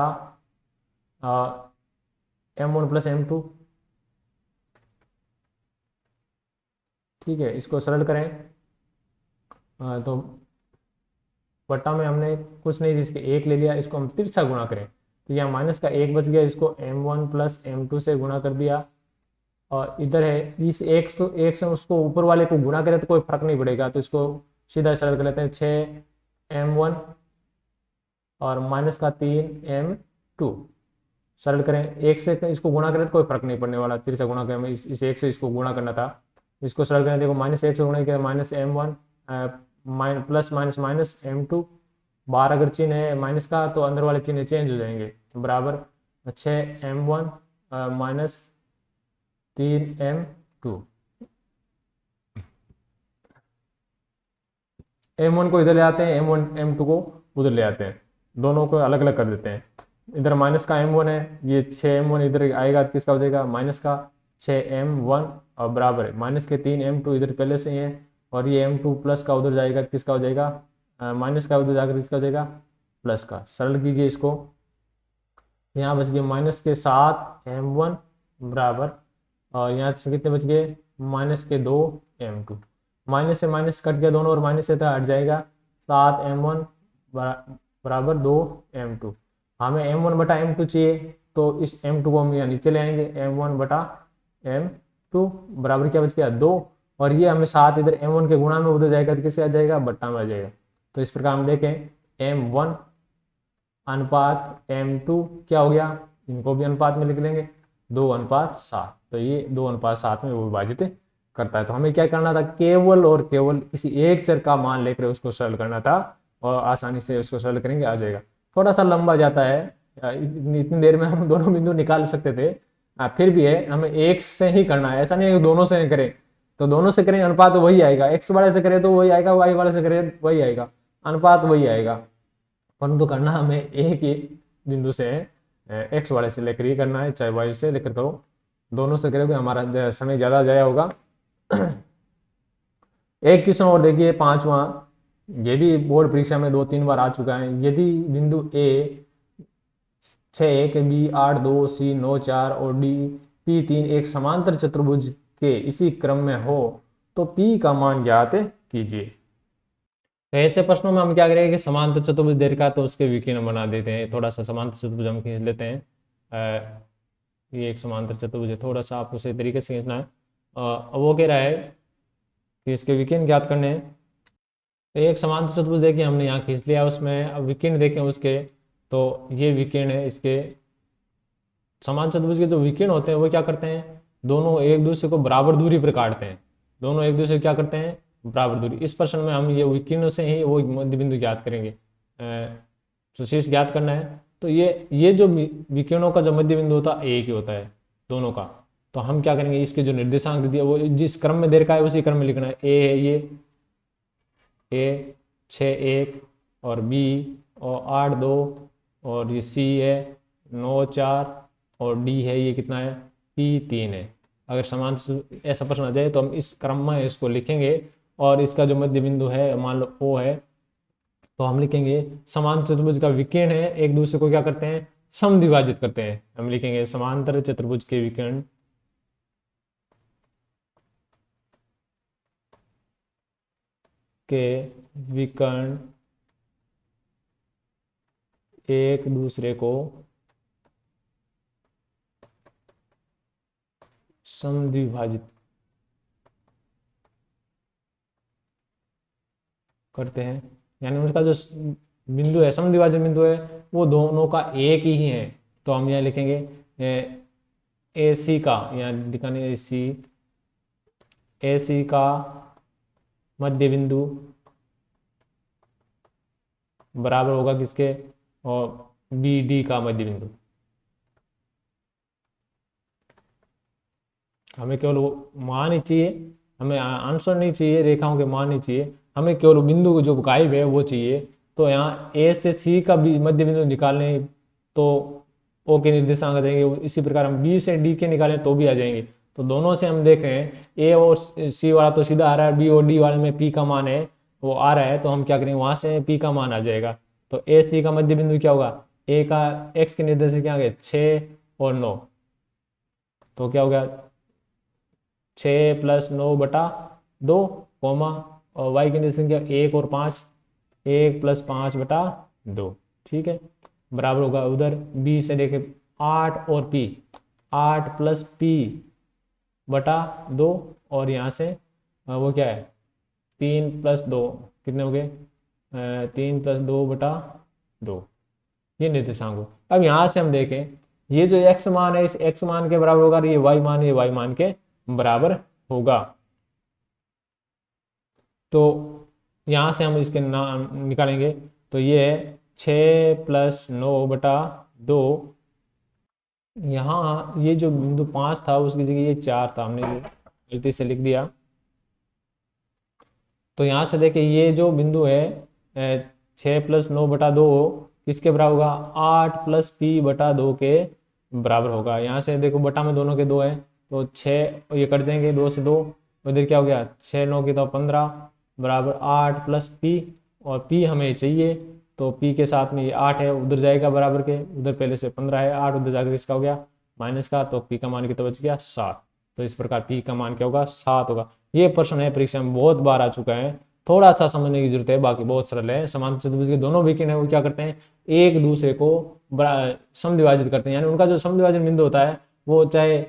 M1 प्लस M2, ठीक है। इसको सरल करें तो बटा में हमने कुछ नहीं, इसके एक ले लिया, इसको हम तिरछा गुणा करें तो यहाँ -1 बच गया, इसको M1 प्लस M2 से गुणा कर दिया, और इधर है इस एक से उसको ऊपर वाले को गुणा करें तो कोई फर्क नहीं पड़ेगा, तो इसको सीधा सरल कर लेते हैं, 6M1 और -3M2 सरल करें, एक से इसको गुणा करें तो कोई फर्क नहीं पड़ने वाला, तिरछा गुणा करें, इस एक से इसको गुणा करना था, इसको सरल करें, देखो -1 से गुणा किया -M1 प्लस -M2, बाहर अगर चिन्ह है माइनस का तो अंदर वाले चिन्ह चेंज हो जाएंगे, बराबर 6M1 -3M2। M1 को इधर ले आते हैं, M1 M2 को उधर ले आते हैं, दोनों को अलग अलग कर देते हैं। इधर माइनस का M1 है, ये 6M1 इधर आएगा, किसका हो जाएगा माइनस का 6M1 और बराबर -3M2 इधर पहले से ही है, और ये M2 प्लस का उधर जाएगा, किसका हो जाएगा माइनस का उधर जाकर किसका हो जाएगा प्लस का। सरल कीजिए इसको, यहाँ बच गए -7M1 बराबर, और यहाँ से कितने बच गए -2M2, माइनस से माइनस कट गया दोनों और माइनस से था हट जाएगा, 7M1 बराबर 2M2। हमें M1 बटा M2 चाहिए, तो इस M2 को हम यहाँ नीचे ले आएंगे, M1 बटा M2 बराबर क्या बच गया 2, और ये हमें 7 इधर M1 के गुणा में उधर जाएगा तो किससे आ जाएगा बट्टा में आ जाएगा। तो इस प्रकार हम देखें M1 अनुपात M2 क्या हो गया, इनको भी अनुपात में लिख लेंगे 2:7, तो ये 2:7 में वो विभाजित करता है। तो हमें क्या करना था, केवल और केवल किसी एक चर का मान लेकर उसको सरल करना था, और आसानी से उसको सरल करेंगे आ जाएगा। थोड़ा सा लंबा जाता है, इतनी देर में हम दोनों बिंदु निकाल सकते थे, फिर भी है हमें एक से ही करना है, ऐसा नहीं है दोनों से करें, तो दोनों से करें अनुपात तो वही आएगा, x वाले से करें तो वही आएगा, y वाले से करें वही आएगा, अनुपात वही आएगा, परंतु करना हमें एक ही बिंदु से x वाले से लेकर ही करना है, चाहे y से लेकर करो, दोनों से करोगे हमारा समय ज्यादा जाया होगा। एक क्वेश्चन और देखिए, 5वां, ये भी बोर्ड परीक्षा में 2-3 बार आ चुका है। यदि बिंदु A 6 B 8 2 C 9 4 और D P3 एक समांतर चतुर्भुज के इसी क्रम में हो तो P का मान ज्ञात कीजिए। तो ऐसे प्रश्नों में हम क्या करेंगे कि समांतर चतुर्भुज दे रखा तो उसके विकर्ण बना देते हैं, थोड़ा सा समांतर चतुर्भुज हम खींच लेते हैं। ये एक समांतर चतुर्भुज है, थोड़ा सा आपको सही तरीके से खींचना है। अब वो कह रहा है कि इसके विकिरण ज्ञात करने हैं। तो एक समांतर चतुर्भुज देखिए हमने यहाँ खींच लिया, उसमें अब विकिरण देखें उसके, तो ये विकिरण है इसके। समांतर चतुर्भुज के जो विकिरण होते हैं वो क्या करते हैं, दोनों एक दूसरे को बराबर दूरी पर काटते हैं। दोनों एक दूसरे को क्या करते हैं, बराबर दूरी। इस प्रश्न में हम ये विकिरणों से ही वो मध्य बिंदु ज्ञात करेंगे। तो शीर्ष ज्ञात करना है, तो ये जो विकिरणों का जो मध्य बिंदु होता है एक ही होता है दोनों का। तो हम क्या करेंगे, इसके जो निर्देशांक दे दिया वो जिस क्रम में दे रखा है उसी क्रम में लिखना है। ए है ये ए 6 1 और बी और 8 2 और ये सी है 9 4 और डी है ये कितना है, पी 3 है। अगर समान ऐसा प्रश्न आ जाए तो हम इस क्रम में इसको लिखेंगे, और इसका जो मध्य बिंदु है मान लो ओ है, तो हम लिखेंगे समान चतुर्भुज का विकिरण है एक दूसरे को क्या करते हैं, समद्विभाजित करते हैं। हम लिखेंगे समांतर चतुर्भुज के विकिरण के विकर्ण एक दूसरे को समद्विभाजित करते हैं, यानी उसका जो बिंदु है समद्विभाजन बिंदु है वो दोनों का एक ही है। तो हम यहाँ लिखेंगे ए सी का, यहाँ लिखने ए सी का मध्य बिंदु बराबर होगा किसके, और बी डी का मध्य बिंदु। हमें केवल वो मान ही चाहिए, हमें आंसर नहीं चाहिए, रेखाओं के मान नहीं चाहिए, हमें केवल बिंदु जो गायब है वो चाहिए। तो यहाँ ए से सी का भी मध्य बिंदु निकालने तो ओ के निर्देशांक आ जाएंगे, इसी प्रकार हम बी से डी के निकालें तो भी आ जाएंगे। तो दोनों से हम देख रहे हैं ए और सी वाला तो सीधा आ रहा है, बी और डी वाले में पी का मान है वो आ रहा है, तो हम क्या करेंगे वहां से पी का मान आ जाएगा। तो ए सी का मध्य बिंदु क्या होगा, ए का एक्स के निर्देशांक क्या होंगे 6 और 9, तो क्या हो गया 6 + 9 बटा 2 कॉमा, और वाई की संख्या 1 और 5, 1 + 5 बटा 2, ठीक है, बराबर होगा उधर बी से लेके 8 और पी, 8 + पी बटा 2, और यहाँ से वो क्या है 3 + 2 कितने हो गए 3 + 2 बटा 2, ये निर्देशांक हो। अब यहाँ से हम देखें ये जो x मान है इस x मान के बराबर होगा, ये y मान y मान के बराबर होगा। तो यहाँ से हम इसके नाम निकालेंगे, तो ये है 6 + 9 बटा 2, यहाँ ये जो बिंदु 5 था उसकी जगह ये 4 था, हमने गलती से लिख दिया। तो यहाँ से देखिए ये जो बिंदु है 6 + 9 बटा 2 किसके बराबर होगा, 8 + p बटा 2 के बराबर होगा। यहाँ से देखो बटा में दोनों के 2 है, तो 6 ये कट जाएंगे 2 से 2, इधर क्या हो गया 6 9 की तो 15 बराबर 8 + p, और p हमें चाहिए तो p के साथ में ये 8 है उधर जाएगा बराबर के, उधर पहले से 15 है, 8 उधर जाकर इसका हो गया माइनस का, तो p का मान कितना बच गया 7। तो इस प्रकार p का मान क्या होगा 7 होगा। ये प्रश्न है परीक्षा में बहुत बार आ चुका है, थोड़ा सा समझने की जरूरत है, बाकी बहुत सरल है। समांतर चतुर्भुज के दोनों विकिरण है वो क्या करते हैं एक दूसरे को समद्विभाजित करते हैं, यानी उनका जो समद्विभाजन बिंदु होता है वो चाहे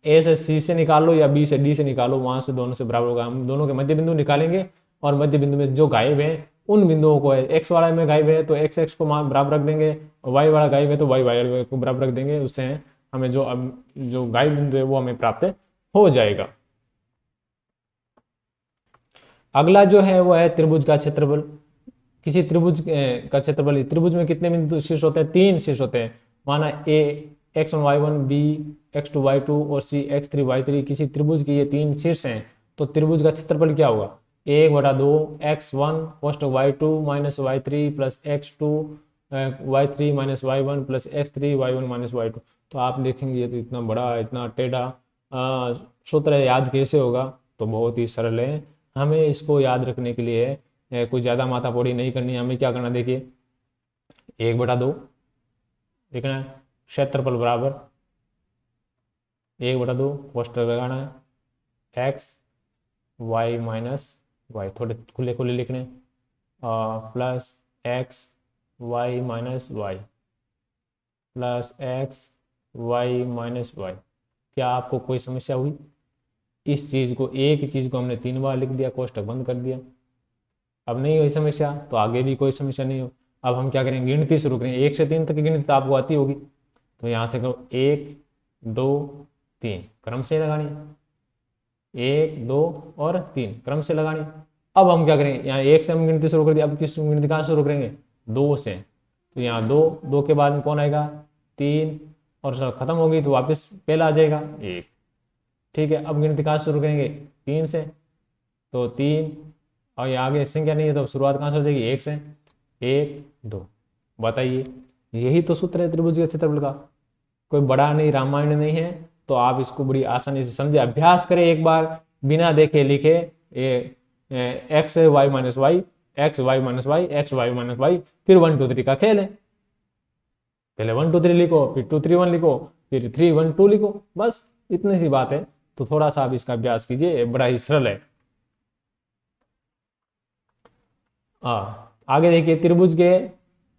ए से सी से निकाल लो या बी से डी से निकालो, वहां से दोनों से बराबर होगा। हम दोनों के मध्य बिंदु निकालेंगे और मध्य बिंदु में जो गायब है उन बिंदुओं को है, एक्स वाला में गायब है तो एक्स एक्स को बराबर रख देंगे, वाई वाला गायब है तो वाई वाई को बराबर रख देंगे, उससे हमें जो गायब बिंदु है वो हमें प्राप्त हो जाएगा। अगला जो है वो है त्रिभुज का क्षेत्रफल। किसी त्रिभुज का क्षेत्रफल, त्रिभुज में कितने बिंदु शीर्ष होते हैं, 3 शीर्ष होते हैं, माना ए x1 y1 b x2 y2 और c x3 y3, किसी त्रिभुज के ये 3 शीर्ष हैं, तो त्रिभुज का क्षेत्रफल क्या होगा 1/2 x1 कोष्टक y2 - y3 plus x2 y3 - y1 plus x3 y1 - y2। तो आप देखेंगे ये तो इतना बड़ा इतना टेढ़ा सूत्र याद कैसे होगा, तो बहुत ही सरल है। हमें इसको याद रखने के लिए कुछ ज़्यादा माथापौड़ी नहीं करनी है, हमें क्या करना देखिए 1/2 लिखना है, क्षेत्रफल बराबर 1/2 कोष्टक लगाना है x y माइनस वाई, थोड़े खुले खुले लिखने, plus x y minus y plus x y minus y. क्या आपको कोई समस्या हुई? इस चीज को, एक ही चीज को हमने 3 बार लिख दिया, कोष्टक बंद कर दिया। अब नहीं हुई समस्या तो आगे भी कोई समस्या नहीं हो। अब हम क्या करेंगे, गिनती शुरू करेंगे। 1 से 3 तक की गिनती तो आपको आती होगी, तो यहाँ से करो 1 2 3, क्रम से लगानी, 1 2 और 3 क्रम से लगानी। अब हम क्या करेंगे, यहाँ 1 से हम गिनती शुरू कर दी, अब किस गिनती कहाँ शुरू करेंगे, 2 से। तो यहाँ 2, 2 के बाद में कौन आएगा, 3, और खत्म होगी तो वापस पहला आ जाएगा 1। ठीक है, अब गिनती कहाँ शुरू करेंगे, 3 से। तो 3, और ये आगे संख्या नहीं है तो शुरुआत कहाँ से हो जाएगी, 1 से। 1 2, बताइए, यही तो सूत्र है त्रिभुज के क्षेत्रफल का। कोई बड़ा नहीं, रामायण नहीं है, तो आप इसको बड़ी आसानी से समझे। अभ्यास करें एक बार बिना देखे लिखे, x y minus y, x y minus y, x y minus y, फिर 1 2 3 का खेल है। पहले 1 2 3 लिखो, फिर 2 3 1 लिखो, फिर 3 1 2 लिखो, बस इतनी सी बात है। तो थोड़ा सा आप इसका अभ्यास कीजिए, बड़ा ही सरल है। आगे देखिए, त्रिभुज के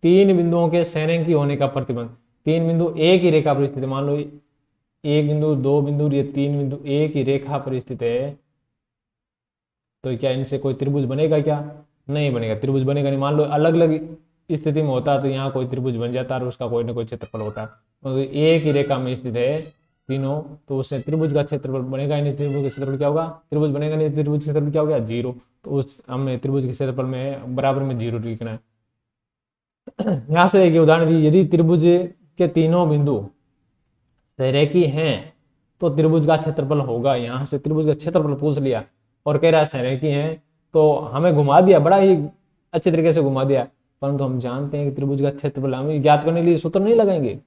3 बिंदुओं के सैनिकी होने का प्रतिबंध। 3 बिंदु एक ही रेखा पर स्थित है, मान लो 1 बिंदु 2 बिंदु, ये 3 बिंदु एक ही रेखा पर स्थित है, तो क्या इनसे कोई त्रिभुज बनेगा क्या, नहीं बनेगा, त्रिभुज बनेगा नहीं। मान लो अलग अलग स्थिति में होता तो यहाँ कोई त्रिभुज बन जाता और उसका कोई ना कोई क्षेत्रफल होता। तो एक ही रेखा में स्थित है तीनों, तो उससे त्रिभुज का क्षेत्रफल बनेगा ही नहीं। त्रिभुज का क्षेत्रफल क्या होगा, त्रिभुज बनेगा नहीं, त्रिभुज का क्षेत्रफल क्या हो गया, 0। तो उस हमने त्रिभुज के क्षेत्रफल में बराबर में 0 लिखना है। यहाँ से एक उदाहरण दी, यदि त्रिभुज के तीनों बिंदु सरेखी हैं तो त्रिभुज का क्षेत्रफल होगा। यहाँ से त्रिभुज का क्षेत्रफल पूछ लिया और कह रहा है सरेखी हैं, तो हमें घुमा दिया, बड़ा ही अच्छे तरीके से घुमा दिया। परंतु हम जानते हैं कि त्रिभुज का क्षेत्रफल हम ज्ञात करने के लिए सूत्र नहीं लगाएंगे,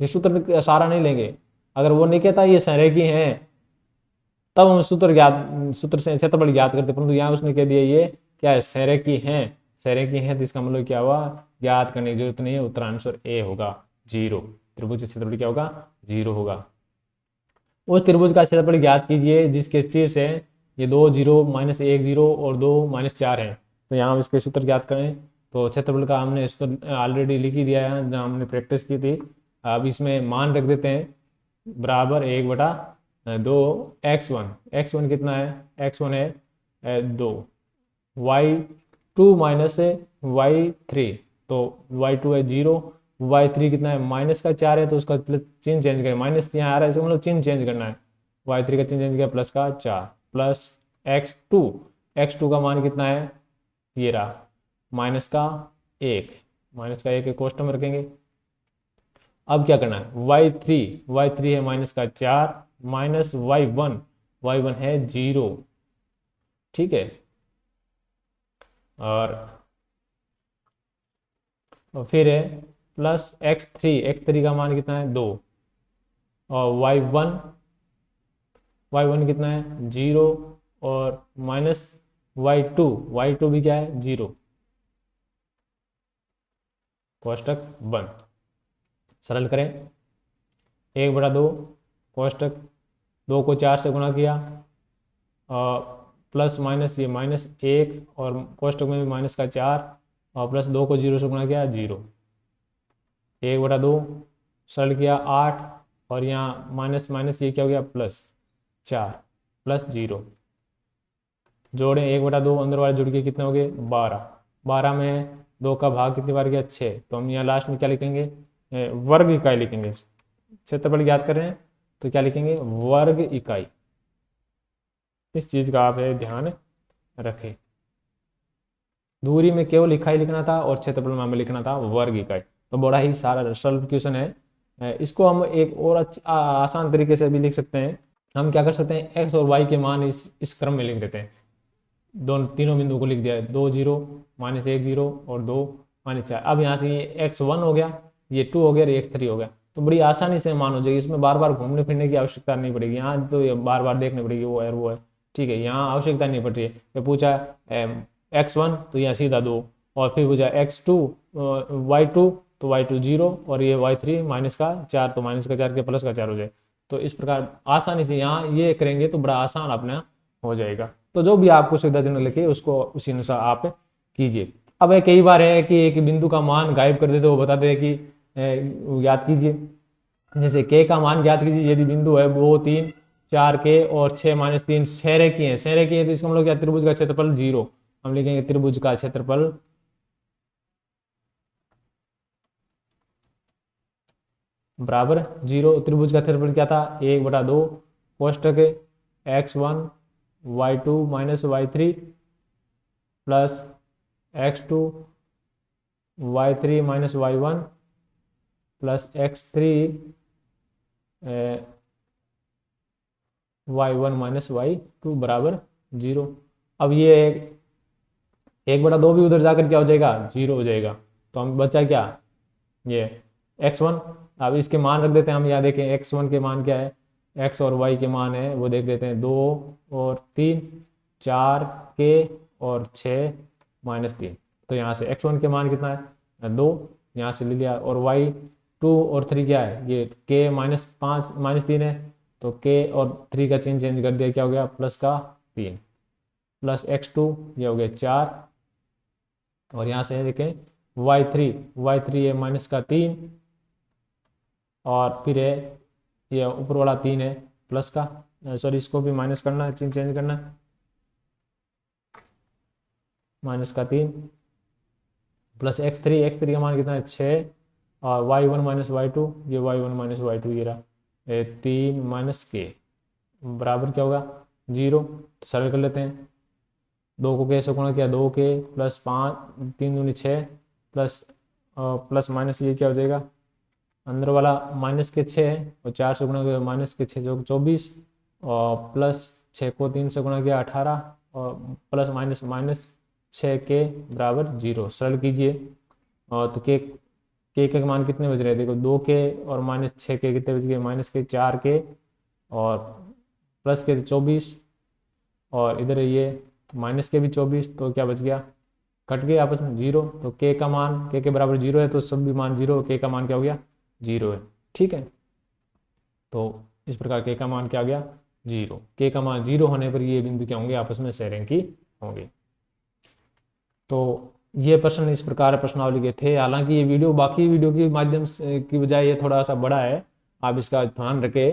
ये सूत्र सारा नहीं लेंगे। अगर वो नहीं कहता ये सरेखी हैं, तब हम सूत्र से क्षेत्रफल ज्ञात करते, परंतु यहाँ उसने कह दिया ये क्या है, सरेखी हैं। सरेखी हैं तो इसका मतलब क्या हुआ, ज्ञात करने की जरूरत नहीं है, उत्तरांशर ए होगा 0। त्रिभुज का क्षेत्रफल क्या होगा, 0 होगा। उस त्रिभुज का क्षेत्रफल ज्ञात कीजिए जिसके शीर्ष है ये 2 0 माइनस 1 0 और 2 माइनस 4 है। तो यहाँ हम इसके सूत्र ज्ञात करें, तो क्षेत्रफल का हमने सूत्र ऑलरेडी लिख ही दिया है जहाँ हमने प्रैक्टिस की थी। अब इसमें मान रख देते हैं, बराबर 1/2 x1। x1 कितना है, x1 है 2, y2 माइनस y3, तो y2 है 0, y3 कितना है -4 है, तो उसका चिन्ह चेंज करें, माइनस यहाँ आ रहा है इसका मतलब चिन्ह चेंज करना है। y3 का चिन्ह चेंज किया, प्लस का 4 प्लस x2 का मान कितना है, ये रहा -1, -1 कोष्टक में रखेंगे। अब क्या करना है, y3 है -4 माइनस y1 है 0, ठीक है। और फिर है प्लस x3 का मान कितना है 2, और y1 कितना है 0, और माइनस y2 भी क्या है 0, कोष्टक बंद। सरल करें, 1/2 कोष्टक, 2 को 4 से गुणा किया, प्लस माइनस ये -1, और कोष्टक में भी -4, और प्लस 2 को 0 से गुणा किया 0, 1/2 सरल किया 8, और यहाँ माइनस माइनस ये क्या हो गया +4 प्लस 0, जोड़ें 1/2 अंदर वाले जुड़ के कितने हो गए 12 में 2 का भाग कितनी बार गया 6, तो हम यहाँ लास्ट में क्या लिखेंगे, वर्ग इकाई लिखेंगे। क्षेत्रफल ज्ञात कर रहे हैं तो क्या लिखेंगे, वर्ग इकाई। इस चीज का आप ध्यान रखें, दूरी में केवल इकाई लिखना था और क्षेत्रफल में हमें लिखना था वर्ग इकाई। तो बड़ा ही सारा सरल क्वेश्चन है। इसको हम एक और आसान तरीके से भी लिख सकते हैं। हम क्या कर सकते हैं, एक्स और वाई के मान इस क्रम में लिख देते हैं। तीनों बिंदुओं को लिख दिया है, 2 0 -1 0 और 2 -4। अब यहाँ से ये x1 हो गया, ये 2 हो गया और x3 हो गया, तो बड़ी आसानी से मान हो जाएगी। इसमें बार बार घूमने फिरने की आवश्यकता नहीं पड़ेगी, यहाँ तो ये बार बार देखने पड़ेगी वो है वो है, ठीक है। यहाँ आवश्यकता नहीं पड़ रही है। ये पूछा x1 तो यहाँ सीधा 2, और फिर पूछा x2 y2 तो y2 0, और ये y3 -4 तो -4 के प्लस का 4 हो जाए। तो इस प्रकार आसानी से यहाँ ये करेंगे तो बड़ा आसान अपना हो जाएगा। तो जो भी आपको सुविधाजनक लगे उसको उसी अनुसार आप कीजिए। अब कई बार है कि एक बिंदु का मान गायब कर देते, वो बताते हैं कि याद कीजिए। जैसे के का मान ज्ञात कीजिए, यदि बिंदु है 2 3 4 के और 6 - 3 6 रेखी है, 6 रेखी है तो इसका मतलब क्या, त्रिभुज का क्षेत्रफल 0। हम लिखेंगे त्रिभुज का क्षेत्रफल बराबर 0। त्रिभुज का क्षेत्रफल क्या था, 1/2 कोष्टक x1 y2 - y3 plus x2 y3 - y1 plus x3 y1 - y2 बराबर 0। अब ये 1/2 भी उधर जाकर क्या हो जाएगा, 0 हो जाएगा। तो हम बचा क्या, ये x1। अब इसके मान रख देते हैं हम, यहाँ देखें x1 के मान क्या है, x और y के मान है वो देख देते हैं, 2 और 3 4 के और 6 - 3। तो यहाँ से x1 के मान कितना है, 2, यहाँ से ले लिया। और y2 और 3 क्या है, ये k -5 -3 है, तो k और 3 का चिन्ह चेंज कर दिया, क्या हो गया, प्लस का 3 प्लस x2 ये हो गया 4। और यहाँ से देखें y3 है -3 और फिर है ये ऊपर वाला 3 है प्लस का, सॉरी इसको भी माइनस करना है, चिन्ह चेंज करना है, -3 प्लस x3 का मान कितना है, 6 और y1 - y2 ये y1 - y2 ये रहा 3 माइनस के बराबर क्या होगा, 0। तो सरल कर लेते हैं, 2 को कैसे गुणा किया, 2 के प्लस 5 3 दूनी 6 प्लस प्लस माइनस ये क्या हो जाएगा, अंदर वाला -6 है और 4 से गुणा किया -6 जो 24 और प्लस 6 को 3 से गुणा किया 18 और प्लस -6 के बराबर 0। सरल कीजिए और तो के मान कितने बज रहे हैं, देखो 2 के और -6 के कितने बज गए, -के 4 के और प्लस के 24 और इधर ये माइनस के भी 24, तो क्या बच गया, कट गए आपस में 0। तो के का मान के बराबर 0 है तो सब भी मान 0, के का मान क्या हो गया, 0 है। ठीक है, तो इस प्रकार के का मान क्या आ गया, 0। के का मान 0 होने पर ये बिंदु क्या होंगे, आपस में सरेंकी होंगे। तो ये प्रश्न इस प्रकार प्रश्नावली के थे। हालांकि ये वीडियो बाकी वीडियो के माध्यम से की बजाय ये थोड़ा सा बड़ा है, आप इसका ध्यान रखें,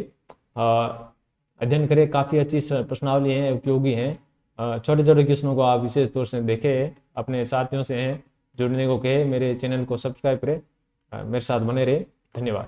अध्ययन करें, काफ़ी अच्छी प्रश्नावली हैं, उपयोगी हैं। छोटे छोटे क्वेश्चनों को आप विशेष तौर से देखें, अपने साथियों से हैं जुड़ने को कहे, मेरे चैनल को सब्सक्राइब करें, मेरे साथ बने रहे। धन्यवाद।